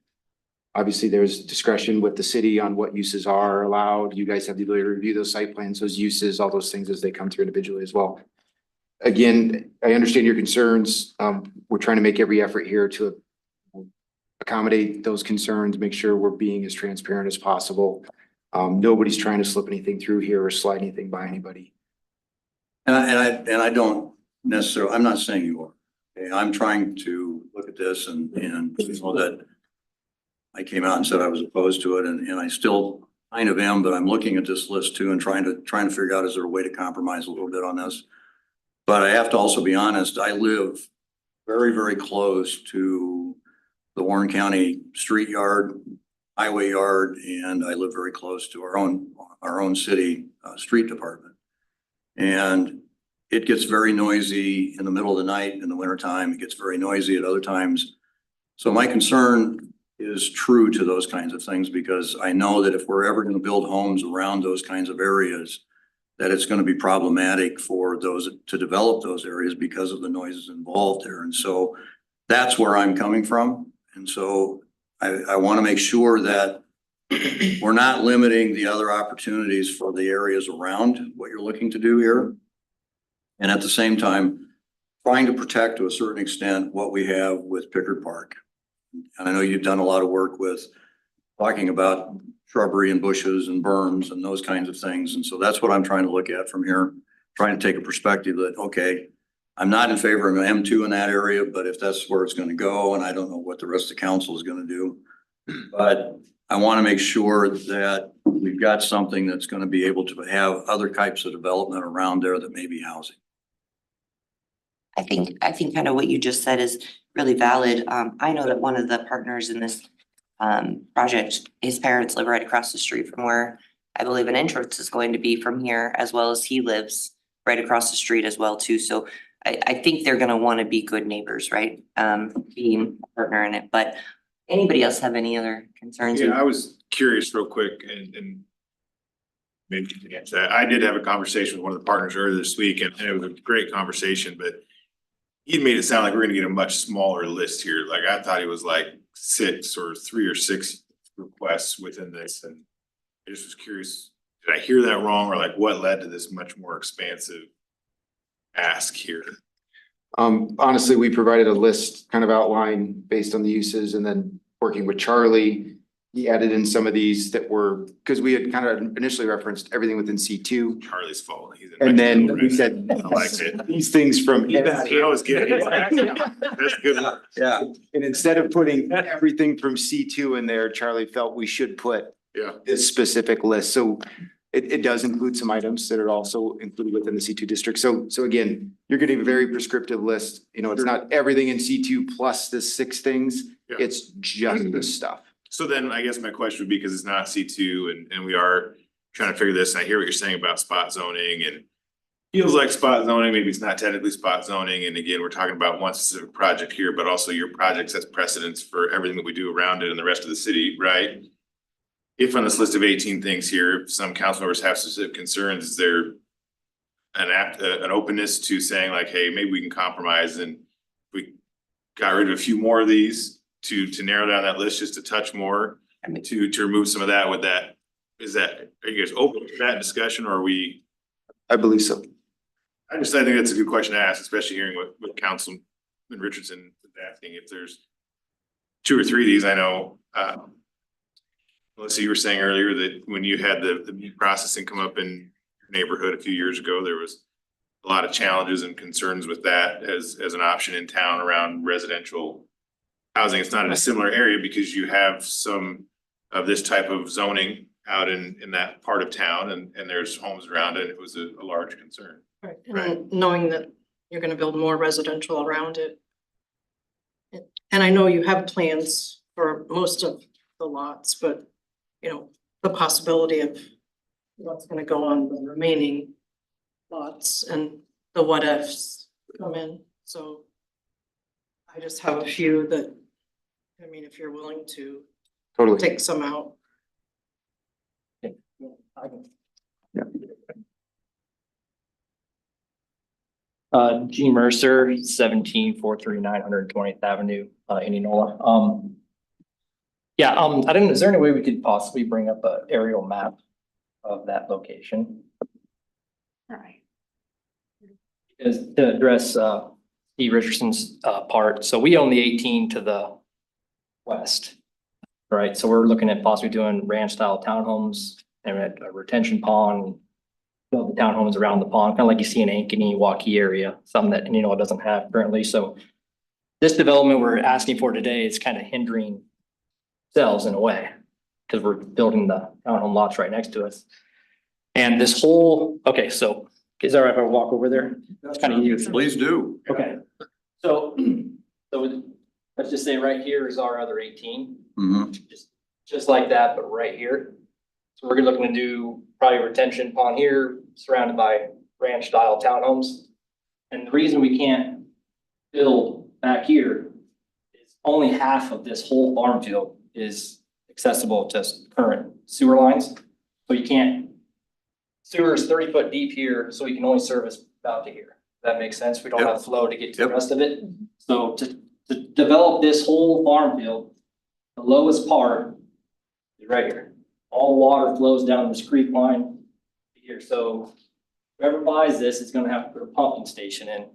Obviously, there's discretion with the city on what uses are allowed. You guys have the ability to review those site plans, those uses, all those things as they come through individually as well. Again, I understand your concerns. We're trying to make every effort here to accommodate those concerns, make sure we're being as transparent as possible. Nobody's trying to slip anything through here or slide anything by anybody. And I don't necessarily, I'm not saying you are. Okay, I'm trying to look at this and you know that I came out and said I was opposed to it, and I still kind of am, but I'm looking at this list too and trying to figure out, is there a way to compromise a little bit on this? But I have to also be honest, I live very, very close to the Warren County street yard, highway yard, and I live very close to our own city street department. And it gets very noisy in the middle of the night in the wintertime. It gets very noisy at other times. So my concern is true to those kinds of things, because I know that if we're ever going to build homes around those kinds of areas, that it's going to be problematic for those to develop those areas because of the noises involved there. And so that's where I'm coming from. And so I want to make sure that we're not limiting the other opportunities for the areas around what you're looking to do here. And at the same time, trying to protect to a certain extent what we have with Pickard Park. And I know you've done a lot of work with talking about shrubbery and bushes and berms and those kinds of things. And so that's what I'm trying to look at from here, trying to take a perspective that, okay, I'm not in favor of an M2 in that area, but if that's where it's going to go, and I don't know what the rest of the council is going to do, but I want to make sure that we've got something that's going to be able to have other types of development around there that may be housing. I think kind of what you just said is really valid. I know that one of the partners in this project, his parents live right across the street from where I believe an entrance is going to be from here, as well as he lives right across the street as well too. So I think they're gonna want to be good neighbors, right? Being a partner in it, but anybody else have any other concerns? Yeah, I was curious real quick, and maybe you can answer that. I did have a conversation with one of the partners earlier this week and it was a great conversation, but he made it sound like we're gonna get a much smaller list here. Like I thought it was like 6 or 3 or 6 requests within this and I just was curious, did I hear that wrong or like what led to this much more expansive ask here? Honestly, we provided a list kind of outline based on the uses and then working with Charlie. He added in some of these that were, because we had kind of initially referenced everything within C2. Charlie's fault. He's in And then Mexico, we right? said I liked it. these things from. He always gets it. That's good. Yeah. And instead of putting everything from C2 in there, Charlie felt we should put Yeah. this specific list. So it does include some items that are also included within the C2 district. So again, you're getting a very prescriptive list. You know, it's not everything in C2 plus the 6 things. Yeah. It's just this stuff. So then I guess my question would be, because it's not C2 and we are trying to figure this, and I hear what you're saying about spot zoning and feels like spot zoning, maybe it's not technically spot zoning, and again, we're talking about one specific project here, but also your project sets precedence for everything that we do around it and the rest of the city, right? If on this list of 18 things here, some council members have specific concerns, is there an openness to saying like, hey, maybe we can compromise and we got rid of a few more of these to narrow down that list just a touch more, to remove some of that? Are you guys open to that discussion, or are we? I believe so. I think that's a good question to ask, especially hearing what Councilman Richardson was asking. If there's 2 or 3 of these, I know, Melissa, you were saying earlier that when you had the meat processing come up in your neighborhood a few years ago, there was a lot of challenges and concerns with that as an option in town around residential housing. It's not in a similar area because you have some of this type of zoning out in that part of town and there's homes around it. It was a large concern. Right, Right. and knowing that you're gonna build more residential around it. And I know you have plans for most of the lots, but, you know, the possibility of what's gonna go on the remaining lots and the what ifs come in, so. I just have a few that, I mean, if you're willing to Totally. take some out. G Mercer, 17-439 120th Avenue, Indianola. Yeah, I didn't, is there any way we could possibly bring up a aerial map of that location? Alright. Is to address, Steve Richardson's, part. So we own the 18 to the west. Right, so we're looking at possibly doing ranch style townhomes and a retention pond. Build the townhomes around the pond, kind of like you see in Ankeny, Waukee area, something that, you know, it doesn't have currently. So this development we're asking for today is kind of hindering ourselves in a way, because we're building the townhome lots right next to us. And this whole, okay, so is that all right if I walk over there? That's kind of easy. Please do. Okay, so let's just say right here is our other 18, Mhm. just like that, but right here. So we're looking to do probably a retention pond here, surrounded by ranch style townhomes. And the reason we can't build back here is only half of this whole farm field is accessible to current sewer lines. So you can't, sewer is 30 foot deep here, so you can only service about to here. That makes sense. We don't have flow to get to the rest of it. So to develop this whole farm field, the lowest part is right here. All the water flows down this creek line here. So whoever buys this is gonna have to put a pumping station in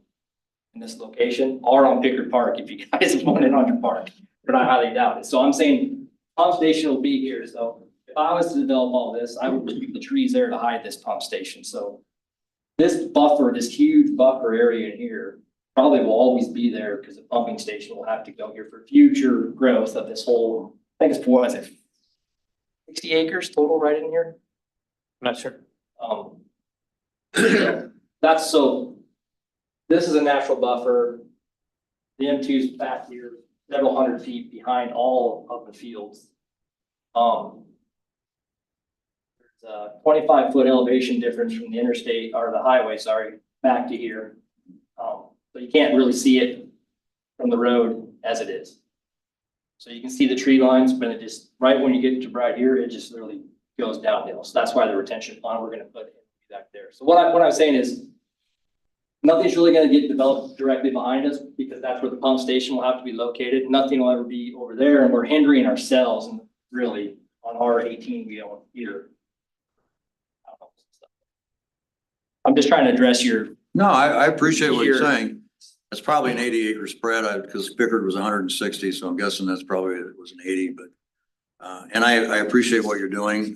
this location, or on Pickard Park if you guys want it on your park, but I highly doubt it. So I'm saying pump station will be here. So if I was to develop all this, I would keep the trees there to hide this pump station. So this buffer, this huge buffer area in here probably will always be there because the pumping station will have to go here for future growth of this whole, I think it's, what is it? 60 acres total right in here? I'm not sure. That's so, this is a natural buffer. The M2's back here, several hundred feet behind all of the fields. There's a 25-foot elevation difference from the interstate, or the highway, sorry, back to here. So you can't really see it from the road as it is. So you can see the tree lines, but it just, right when you get to right here, it just literally goes downhill. So that's why the retention pond, we're gonna put back there. So what I'm saying is nothing's really gonna get developed directly behind us because that's where the pump station will have to be located. Nothing will ever be over there, and we're hindering ourselves and really on R18, we don't either. I'm just trying to address your. No, I appreciate what you're Here. saying. It's probably an 80-acre spread, because Pickard was 160, so I'm guessing that's probably, it was an 80, but. And I appreciate what you're doing.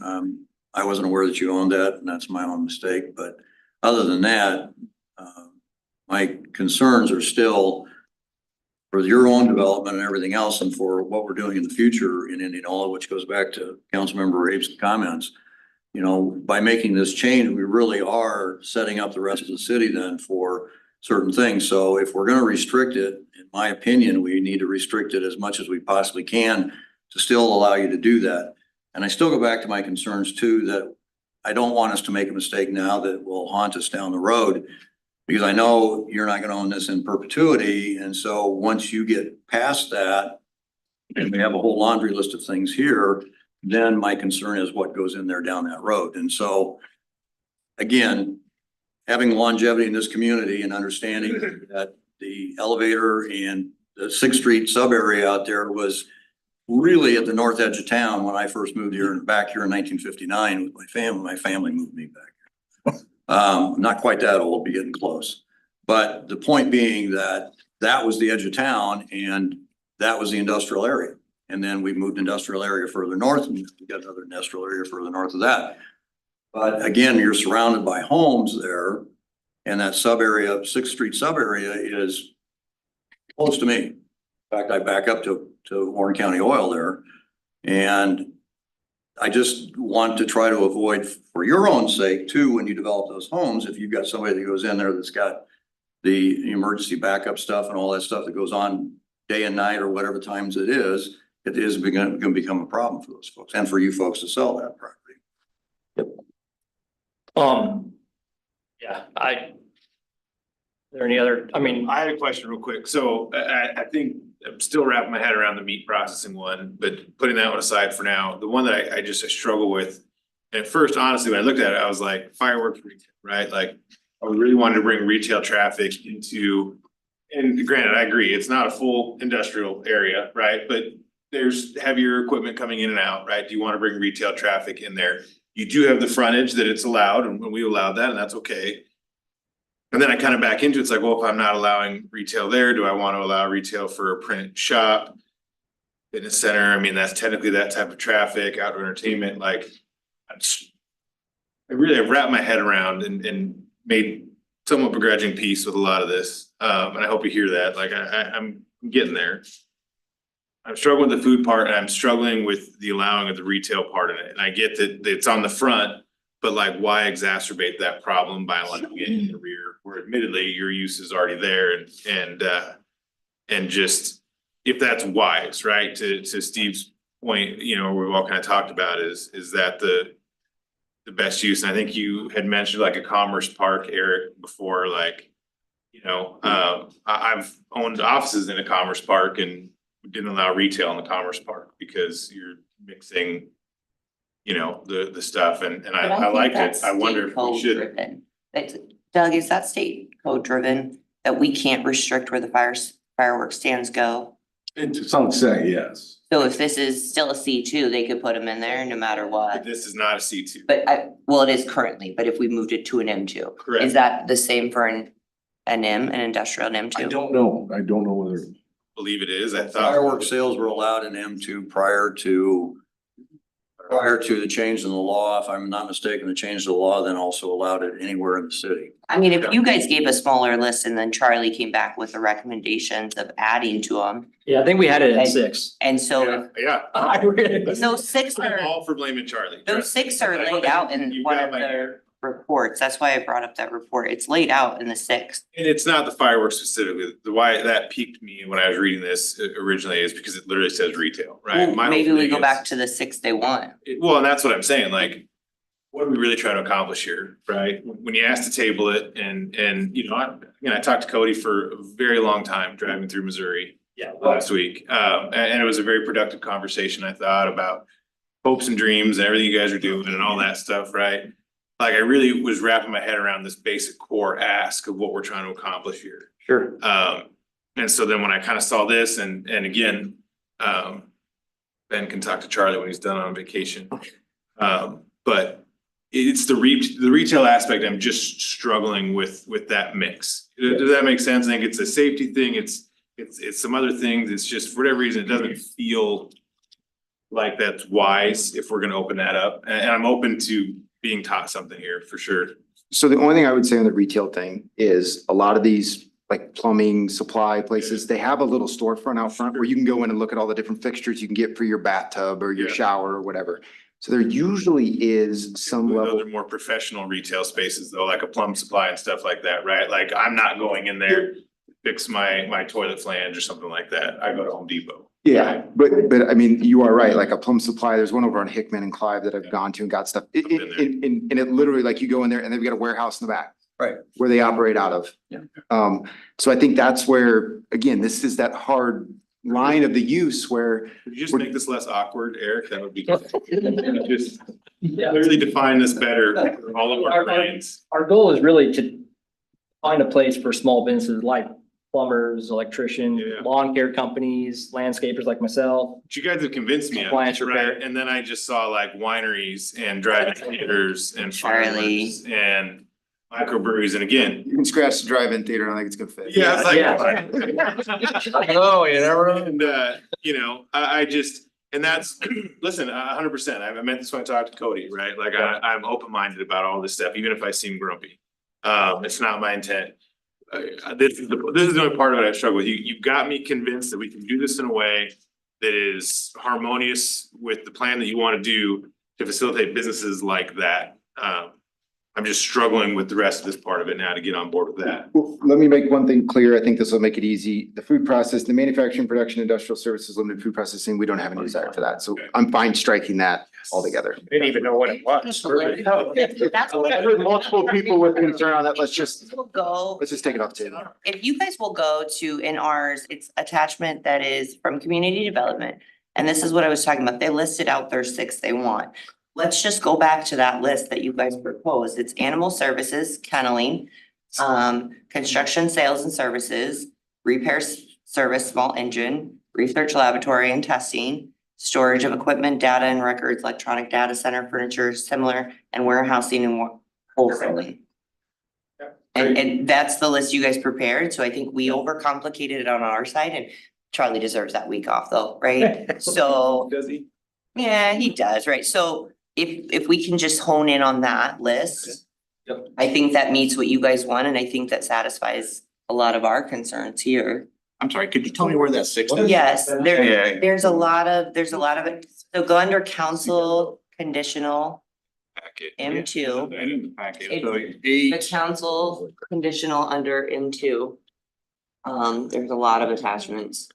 I wasn't aware that you owned that, and that's my own mistake, but other than that, my concerns are still for your own development and everything else, and for what we're doing in the future in Indianola, which goes back to Councilmember Abe's comments. You know, by making this change, we really are setting up the rest of the city then for certain things. So if we're gonna restrict it, in my opinion, we need to restrict it as much as we possibly can to still allow you to do that. And I still go back to my concerns too, that I don't want us to make a mistake now that will haunt us down the road. Because I know you're not gonna own this in perpetuity, and so once you get past that, and we have a whole laundry list of things here, then my concern is what goes in there down that road. And so, again, having longevity in this community and understanding that the elevator and the Sixth Street sub area out there was really at the north edge of town when I first moved here, back here in 1959 with my family. My family moved me back here. Not quite that old, be getting close. But the point being that that was the edge of town and that was the industrial area. And then we moved industrial area further north and we got another industrial area further north of that. But again, you're surrounded by homes there, and that sub area, Sixth Street sub area is close to me. In fact, I back up to Warren County Oil there. And I just want to try to avoid, for your own sake too, when you develop those homes, if you've got somebody that goes in there that's got the emergency backup stuff and all that stuff that goes on day and night or whatever times it is going to become a problem for those folks and for you folks to sell that property. Yeah, are there any other, I mean, I had a question real quick. So I think I'm still wrapping my head around the meat processing one, but putting that one aside for now, the one that I just struggle with. And at first, honestly, when I looked at it, I was like, fireworks, retail, right? Like, I really wanted to bring retail traffic into, and granted, I agree, it's not a full industrial area, right? But there's heavier equipment coming in and out, right? Do you want to bring retail traffic in there? You do have the frontage that it's allowed, and we allowed that, and that's okay. And then I kind of back into it's like, well, if I'm not allowing retail there, do I want to allow retail for a print shop? Fitness center, I mean, that's technically that type of traffic, outdoor entertainment, like. I really have wrapped my head around and made somewhat begrudging peace with a lot of this. And I hope you hear that, like I'm getting there. I'm struggling with the food part and I'm struggling with the allowing of the retail part in it. And I get that it's on the front, but like why exacerbate that problem by allowing it in the rear where admittedly your use is already there and just if that's wise, right? To Steve's point, you know, we've all kind of talked about is that the best use. And I think you had mentioned like a commerce park, Eric, before, like, you know, I've owned offices in a commerce park and didn't allow retail in the commerce park because you're mixing, you know, the stuff and But I think liked it. that's I wonder state if we code should. driven. Doug, is that state code driven that we can't restrict where the fireworks stands go? To some extent, yes. So if this is still a C2, they could put them in there no matter But what. this is not a C2. But well, it is currently, but if we moved it to an M2, Correct. is that the same for an M, an industrial I M2? don't know. I don't know whether. Believe it is. I thought. Fireworks sales were allowed in M2 prior to the change in the law. If I'm not mistaken, the change in the law then also allowed it anywhere in the city. I mean, if you guys gave a smaller list and then Charlie came back with the recommendations of adding to them. yeah, I think we had it at 6. And so, Yeah. so 6 I'm are, all for blaming Charlie. those 6 are laid out in one of their reports. That's why I brought up that report. It's laid out in the 6. And it's not the fireworks specifically. The why that piqued me when I was reading this originally is because it literally says retail, right? Well, My maybe whole we thing go is- back to the 6 they want. Well, and that's what I'm saying, like, what are we really trying to accomplish here, right? When you ask to table it and, you know, I talked to Cody for a very long time driving through Missouri Yeah. last week. And it was a very productive conversation, I thought, about hopes and dreams and everything you guys are doing and all that stuff, right? Like I really was wrapping my head around this basic core ask of what we're trying to accomplish here. Sure. And so then when I kind of saw this and again, Ben can talk to Charlie when he's done on vacation. But it's the retail aspect, I'm just struggling with that mix. Does that make sense? I think it's a safety thing, it's some other things, it's just for whatever reason, it doesn't feel like that's wise if we're gonna open that up, and I'm open to being taught something here for sure. So the only thing I would say on the retail thing is a lot of these like plumbing supply places, they have a little storefront out front where you can go in and look at all the different fixtures you can get for your bathtub or your Yeah. shower or whatever. So there usually is some Those level. are more professional retail spaces though, like a plumb supply and stuff like that, right? Like I'm not going in there to fix my toilet flange or something like that. I go to Home Depot. Yeah, but I mean, you are right, like a plumb supply, there's one over on Hickman and Clive that I've gone to and got stuff. And it literally, like you go in there and they've got a warehouse in the back. Right. Where they operate out of. Yeah. So I think that's where, again, this is that hard line of the use where. Could you just make this less awkward, Eric? That would be good. Just clearly define this better for all of our brains. Our goal is really to find a place for small businesses like plumbers, electricians, Yeah. lawn care companies, landscapers like myself. But you guys have convinced me of Appliance it, repair. right? And then I just saw like wineries and drive-in theaters and Charlie. farmers and microbreweries, and again, You can scratch the drive-in theater, I don't think it's gonna fit. yeah, it's like. Oh, you never know. And you know, I just, and that's, listen, 100%, I meant this when I talked to Cody, right? Like I'm open-minded about all this stuff, even if I seem grumpy. It's not my intent. This is the only part of it I struggle with. You've got me convinced that we can do this in a way that is harmonious with the plan that you want to do to facilitate businesses like that. I'm just struggling with the rest of this part of it now to get on board with that. Well, let me make one thing clear. I think this will make it easy. The food process, the manufacturing, production, industrial services, limited food processing, we don't have any desire for that. So I'm fine striking that altogether. Didn't even know what it was. That's I've heard multiple people with concern on that. Let's just go. take it off the table. If you guys will go to, in ours, it's attachment that is from community development. And this is what I was talking about. They listed out their 6 they want. Let's just go back to that list that you guys proposed. It's animal services, kenneling, construction, sales and services, repair service, small engine, research laboratory and testing, storage of equipment, data and records, electronic data center, furniture, similar, and warehousing and wholesaling. And that's the list you guys prepared, so I think we overcomplicated it on our side, and Charlie deserves that week off though, right? So, Does he? yeah, he does, right? So if we can just hone in on that list. Yep. I think that meets what you guys want, and I think that satisfies a lot of our concerns here. I'm sorry, could you tell me where that 6 is? Yes, Yeah. there's a lot of it. So go under council conditional Packet. M2. I need the packet. So The council conditional under M2. There's a lot of attachments.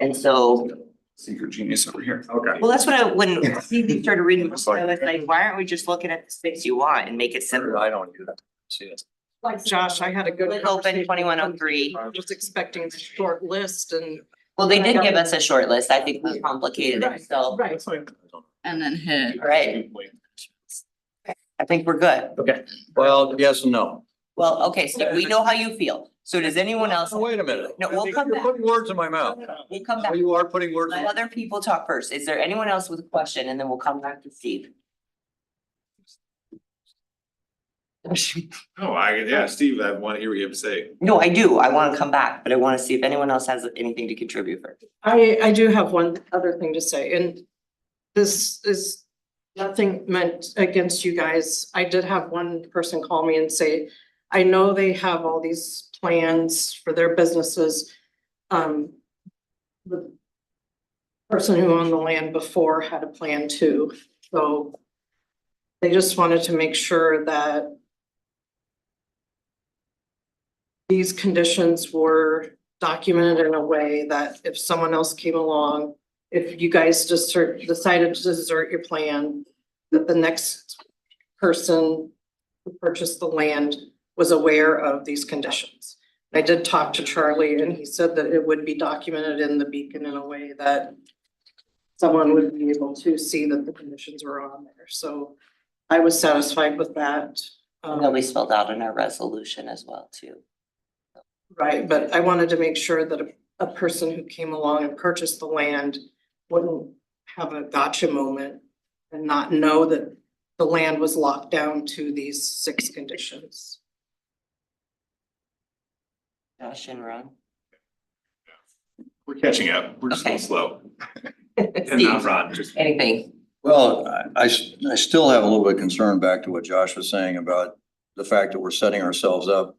And so, Secret genius over here. Okay. well, that's what when Steve started reading, I was like, why aren't we just looking at the 6 you want and make it simple? I don't do that. See it. Like Josh, I had a good. Click open conversation. 2103. I was expecting a short list and. Well, they did give us a short list. I think we complicated it, so, Right. And then hit. right. I think we're good. Well, yes and no. Well, okay, so we know how you feel. So does anyone else? Oh, wait a minute. No, we'll come You're back. putting words in my mouth. We'll come Oh, back. you are putting words in Let my. other people talk first. Is there anyone else with a question? And then we'll come back to Steve. Yeah, Steve, I want to hear what you have to say. No, I do. I want to come back, but I want to see if anyone else has anything to contribute first. I do have one other thing to say, and this is nothing meant against you guys. I did have one person call me and say, I know they have all these plans for their businesses. The person who owned the land before had a plan too, so they just wanted to make sure that these conditions were documented in a way that if someone else came along, if you guys just decided to desert your plan, that the next person who purchased the land was aware of these conditions. I did talk to Charlie and he said that it would be documented in the Beacon in a way that someone would be able to see that the conditions were on there. So I was satisfied with that. And they'll be spelled out in our resolution as well too. Right, but I wanted to make sure that a person who came along and purchased the land wouldn't have a gotcha moment and not know that the land was locked down to these 6 conditions. Josh and Ron. We're catching up. We're just a Okay. little slow. And not Steve, Ron, just. anything? Well, I still have a little bit of concern back to what Josh was saying about the fact that we're setting ourselves up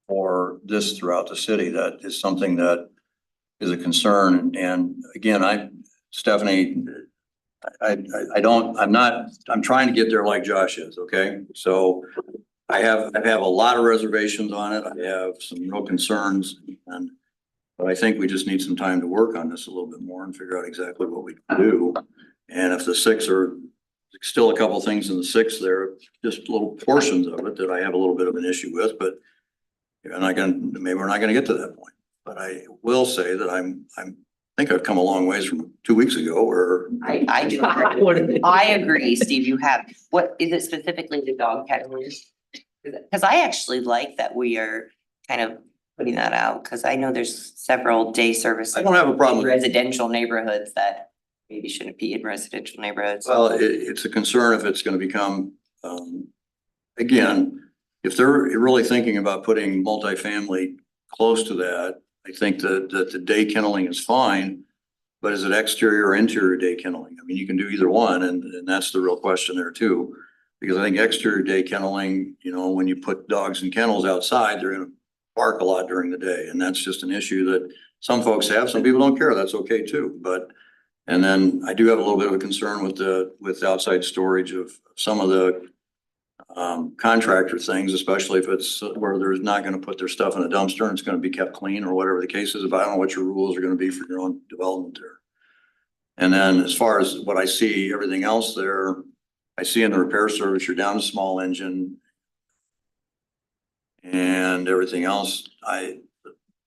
for this throughout the city. That is something that is a concern. And again, Stephanie, I'm trying to get there like Josh is, okay? So I have a lot of reservations on it. I have some real concerns but I think we just need some time to work on this a little bit more and figure out exactly what we can do. And if the 6 are still a couple things in the 6 there, just little portions of it that I have a little bit of an issue with, but maybe we're not gonna get to that point. But I will say that I think I've come a long ways from 2 weeks ago where I do. I agree, Steve, you have. What is it specifically the dog kennel? Cause I actually like that we are kind of putting that out, cause I know there's several day services. I don't have a problem in with it. residential neighborhoods that maybe shouldn't be in residential neighborhoods. Well, it's a concern if it's gonna become, again, if they're really thinking about putting multifamily close to that, I think that the day kenneling is fine. But is it exterior or interior day kenneling? I mean, you can do either one, and that's the real question there too. Because I think exterior day kenneling, when you put dogs in kennels outside, they're gonna bark a lot during the day, and that's just an issue that some folks have, some people don't care, that's okay too, and then I do have a little bit of a concern with the outside storage of some of the contractor things, especially if it's where they're not gonna put their stuff in a dumpster and it's gonna be kept clean or whatever the case is, but I don't know what your rules are gonna be for your own development there. And then as far as what I see, everything else there, I see in the repair service, you're down to small engine. And everything else,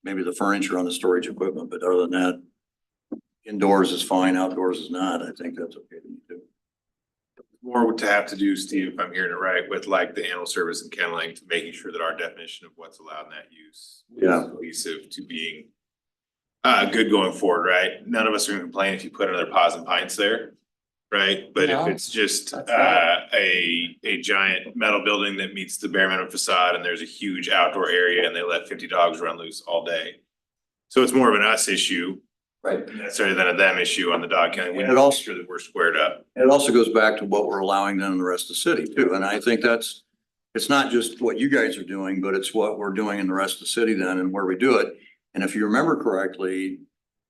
maybe the furniture on the storage equipment, but other than that, indoors is fine, outdoors is not. I think that's okay to do. More to have to do, Steve, if I'm hearing it right, with like the animal service and kenneling, to making sure that our definition of what's allowed in that use. Yeah. Is cohesive to being good going forward, right? None of us are gonna complain if you put another Paws and Pints there, right? But No, if it's just that's right. a giant metal building that meets the bare minimum facade and there's a huge outdoor area and they let 50 dogs run loose all day. So it's more of an us issue. Right. Necessarily than a them issue on the dog kennel. We And it need to make also- sure that we're squared up. And it also goes back to what we're allowing then in the rest of the city too. And I think it's not just what you guys are doing, but it's what we're doing in the rest of the city then and where we do it. And if you remember correctly,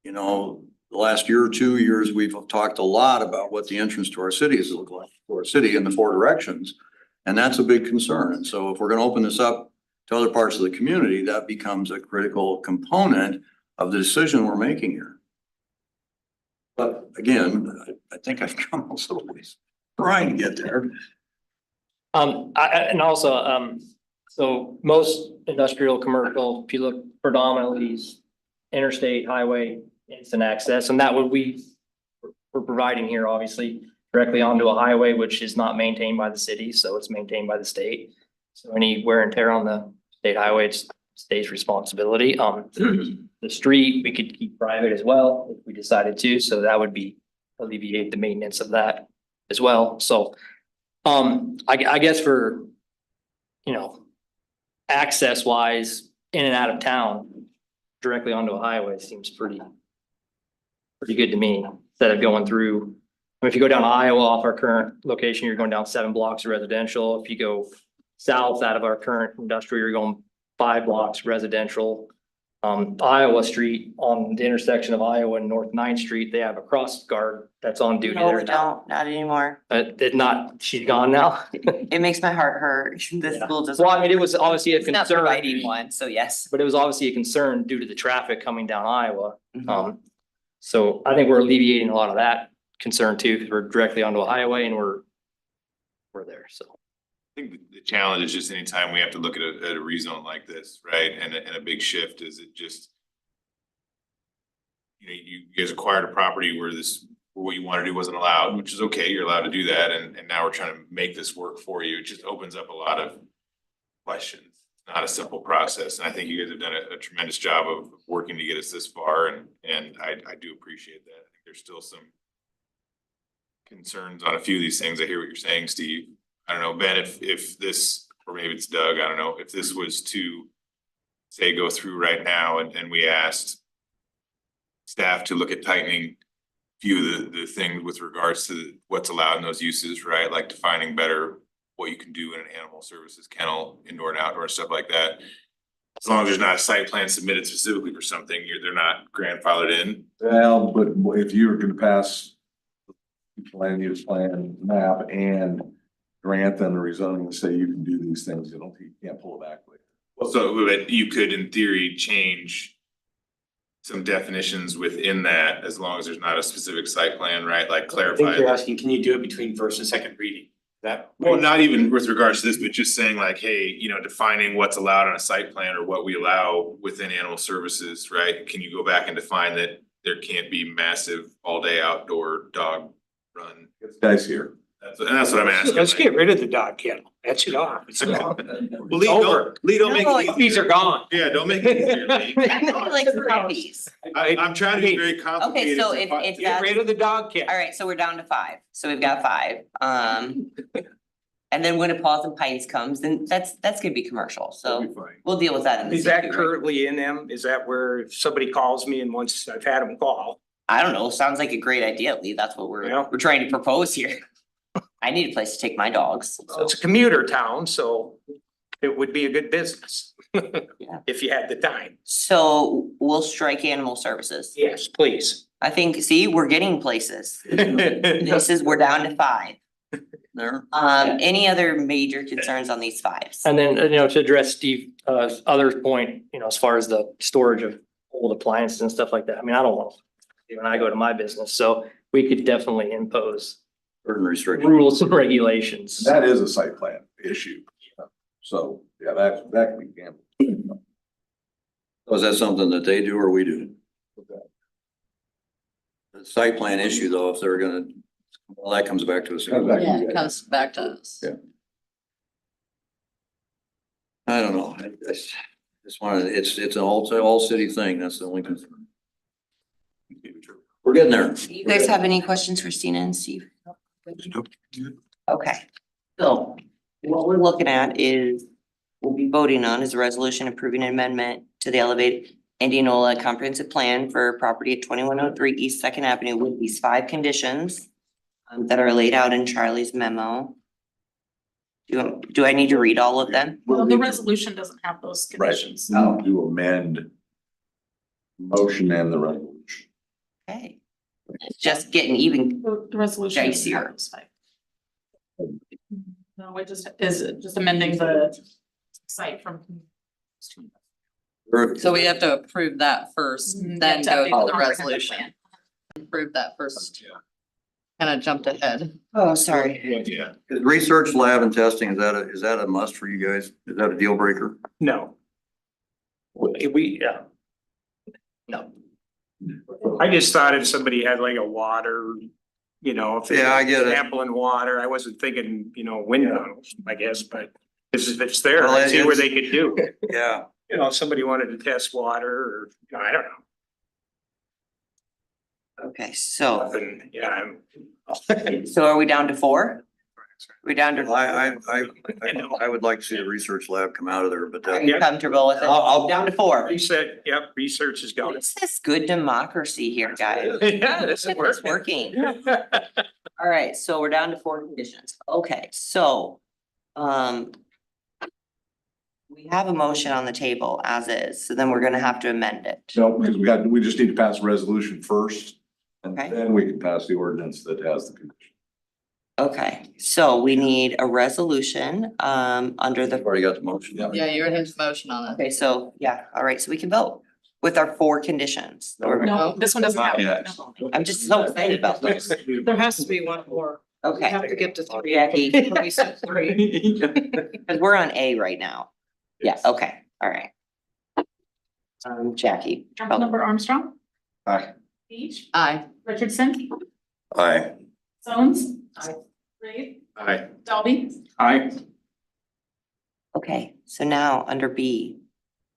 the last year or 2 years, we've talked a lot about what the entrance to our cities look like, for our city in the 4 directions. And that's a big concern. And so if we're gonna open this up to other parts of the community, that becomes a critical component of the decision we're making here. But again, I think I've come a little ways trying to get there. And also, so most industrial, commercial, if you look predominantly is interstate, highway, instant access, and that would we're providing here, obviously, directly onto a highway, which is not maintained by the city, so it's maintained by the state. So any wear and tear on the state highway, it's state's responsibility. The street, we could keep private as well if we decided to, so that would be alleviate the maintenance of that as well. So, I guess for, access wise, in and out of town, directly onto a highway seems pretty good to me, instead of going through. If you go down Iowa off our current location, you're going down 7 blocks of residential. If you go south out of our current industrial, you're going 5 blocks residential. Iowa Street, on the intersection of Iowa and North 9th Street, they have a cross guard that's on duty No, there we now. don't, not anymore. She's gone now. It makes my heart hurt. The Yeah. school doesn't. Well, I mean, it was obviously a It's not concern, providing one, so yes. but it was obviously a concern due to the traffic coming down Iowa. Mhm. So I think we're alleviating a lot of that concern too, because we're directly onto a highway and we're there, so. I think the challenge is just anytime we have to look at a rezone like this, right, and a big shift, is it just. You guys acquired a property where this or what you wanna do wasn't allowed, which is okay, you're allowed to do that, and now we're trying to make this work for you. It just opens up a lot of questions. It's not a simple process, and I think you guys have done a tremendous job of working to get us this far, and I do appreciate that. I think there's still some concerns on a few of these things. I hear what you're saying, Steve. I don't know, Ben, if this, or maybe it's Doug, I don't know, if this was to say go through right now and we asked staff to look at tightening a few of the things with regards to what's allowed in those uses, right? Like defining better what you can do in an animal services kennel, indoor and outdoor, stuff like that. As long as there's not a site plan submitted specifically for something, they're not grandfathered in. Well, but if you were gonna pass land use plan map and grant them the rezoning and say you can do these things, you can't pull it back later. Well, so but you could in theory change some definitions within that as long as there's not a specific site plan, right? Like I think clarify. you're asking, can you do it between first and second reading? That. Well, not even with regards to this, but just saying like, hey, defining what's allowed on a site plan or what we allow within animal services, right? Can you go back and define that there can't be massive all day outdoor dog run? It's nice here. That's what I'm asking. Let's get rid of the dog kennel. That's it off. It's Well, gone. Lee, don't make No, it easier. Puppies are gone. Yeah, don't make it easier, Lee. Like puppies. I'm trying to be very Okay, complicated. so if Get that's, rid of the dog kennel. all right, so we're down to 5. So we've got 5. And then when Paws and Pines comes, then that's gonna be commercial. So we'll deal with that in the Is that CQ, right? currently in them? Is that where if somebody calls me and once I've had them call? I don't know. Sounds like a great idea, Lee. That's what Yeah. we're trying to propose here. I need a place to take my dogs. So it's a commuter town, so it would be a good business. If you had the time. So we'll strike animal services. Yes, please. I think, see, we're getting places. We're down to 5. There. Any other major concerns on these 5s? And then, to address Steve, other point, as far as the storage of old appliances and stuff like that, I mean, I don't want, when I go to my business, so we could definitely impose Burden restriction. rules and regulations. That is a site plan issue. So, yeah, that can be handled. So is that something that they do or we do? The site plan issue though, if they're gonna, well, that comes back to us. Comes back to Yeah, you it guys. comes back to us. Yeah. I don't know. I just wanted, it's an all city thing. That's the only concern. We're getting there. Do you guys have any questions for Stina and Steve? Okay, so what we're looking at is, we'll be voting on is a resolution approving an amendment to the Elevate Indianola Comprehensive Plan for property at 2103 East Second Avenue with these 5 conditions that are laid out in Charlie's memo. Do I need to read all of them? Well, the resolution doesn't have those conditions. Right. To amend motion and the resolution. Okay. It's just getting even. The resolution doesn't have Dicier. those 5. No, it just is just amending the site from. So we have to approve that first, Mhm, then to go update to the the comprehensive resolution. plan. Approve that first. Kind of jumped ahead. Oh, sorry. Yeah. Is research lab and testing, is that a must for you guys? Is that a deal breaker? No. Yeah. No. I just thought if somebody had like a water, if they Yeah, I get it. sample in water, I wasn't thinking, wind tunnels, I guess, but if it's there, Well, I'd see where it's- they could do. Yeah. If somebody wanted to test water or, I don't know. Okay, so, Nothing, yeah, so are we down to 4? We're down to, I would like to see the research lab come out of there, but are you comfortable with it? I'll- Down to 4. research is going. What's this good democracy here, guys? Yeah, this is It's working. working. All right, so we're down to 4 conditions. Okay, so, we have a motion on the table as is, so then we're gonna have to amend it. No, because we just need to pass a resolution first. And Okay. then we can pass the ordinance that has the condition. Okay, so we need a resolution, under the, already got the motion. Yeah, you already have the motion on it. okay, so, yeah, all right, so we can vote with our 4 conditions. No, this one doesn't have. Not it. I'm just so excited about this. There has to be one more. We Okay, have to get to 3. Jackie, We said 3. because we're on A right now. Yeah, okay, all right. Jackie. Councilmember Armstrong, Aye. Beach, Aye. Richardson, Aye. Jones. Ray, Aye. Dalby, Aye. Okay, so now under B,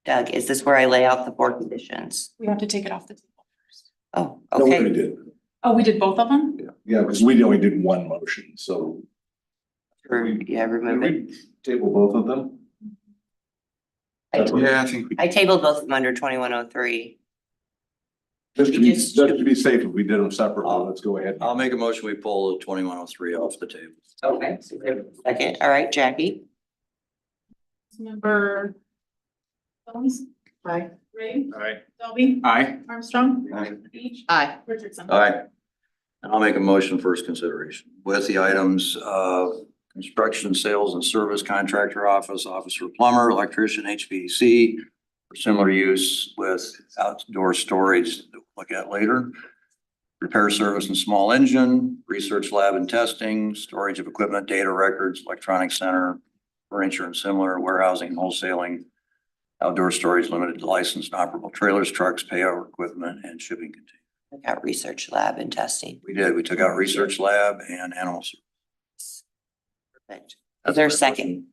Doug, is this where I lay out the 4 conditions? we have to take it off the table first. Oh, No, we okay. did. Oh, we did both of them? Yeah, because we only did one motion, so. Yeah, remove it. Table both of them? Yeah, I think we. I tabled both of them under 2103. Just to be safe, if we did them separately, let's go ahead. I'll make a motion, we pull the 2103 off the table. Okay. Second, all right, Jackie. Member Jones. Aye. Ray, Aye. Dalby, Aye. Armstrong. Aye. Beach. Aye. Richardson. Aye. And I'll make a motion first consideration with the items of construction, sales and service contractor office, officer plumber, electrician, HVAC. For similar use with outdoor storage that we'll look at later. Repair service and small engine, research lab and testing, storage of equipment, data records, electronic center, furniture and similar, warehousing, wholesaling, outdoor storage, limited licensed operable trailers, trucks, payout equipment, and shipping containers. I got research lab and testing. We did, we took out research lab and animal service. Perfect. Is there a second?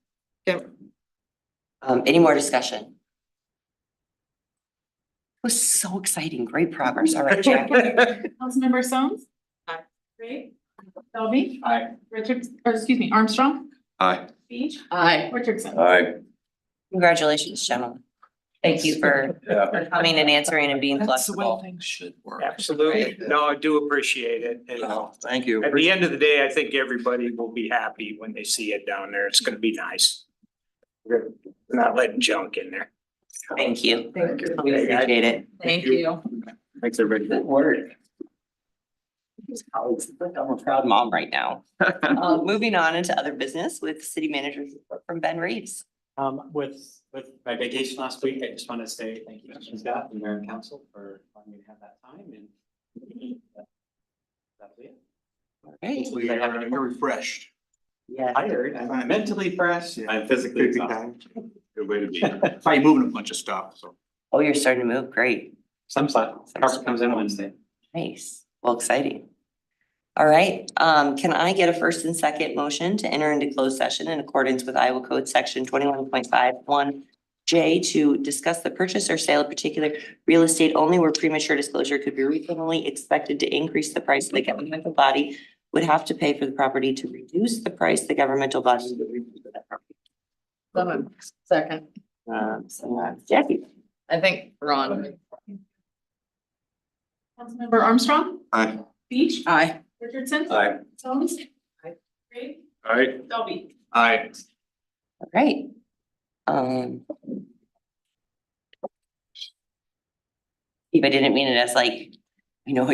Yep. Any more discussion? It was so exciting. Great progress. All right, Jackie. Councilmember Jones. Aye. Ray, Dalby, Aye. Armstrong, Aye. Beach, Aye. Richardson. Aye. Congratulations, gentlemen. Thank you for coming and answering and being flexible. things should work. Absolutely. No, I do appreciate it. And Thank you. at the end of the day, I think everybody will be happy when they see it down there. It's gonna be nice. We're not letting junk in there. Thank you. Thank you. We appreciate it. Thank you. Thanks, everybody. Good work. These colleagues, I'm a proud mom right now. Moving on into other business with city manager's report from Ben Reeves. With my vacation last week, I just want to say thank you to staff and mayor and council for allowing me to have that time and. That's it. All right. Hopefully, you're refreshed. Yeah. Tired, I'm mentally fresh, I'm physically exhausted. Good way to be. Probably moving a bunch of stuff, so. Oh, you're starting to move. Great. Some stuff, carpet comes in Wednesday. Nice. Well, exciting. All right, can I get a first and second motion to enter into closed session in accordance with Iowa Code Section 21.51J to discuss the purchase or sale of particular real estate only where premature disclosure could be reasonably expected to increase the price the governmental body would have to pay for the property to reduce the price the governmental body would receive for that property. Second. Jackie. I think Ron. Councilmember Armstrong, Aye. Beach, Aye. Richardson. Aye. Jones. Aye. Ray, Aye. Dalby. Aye. All right. Steve, I didn't mean it as like, you know,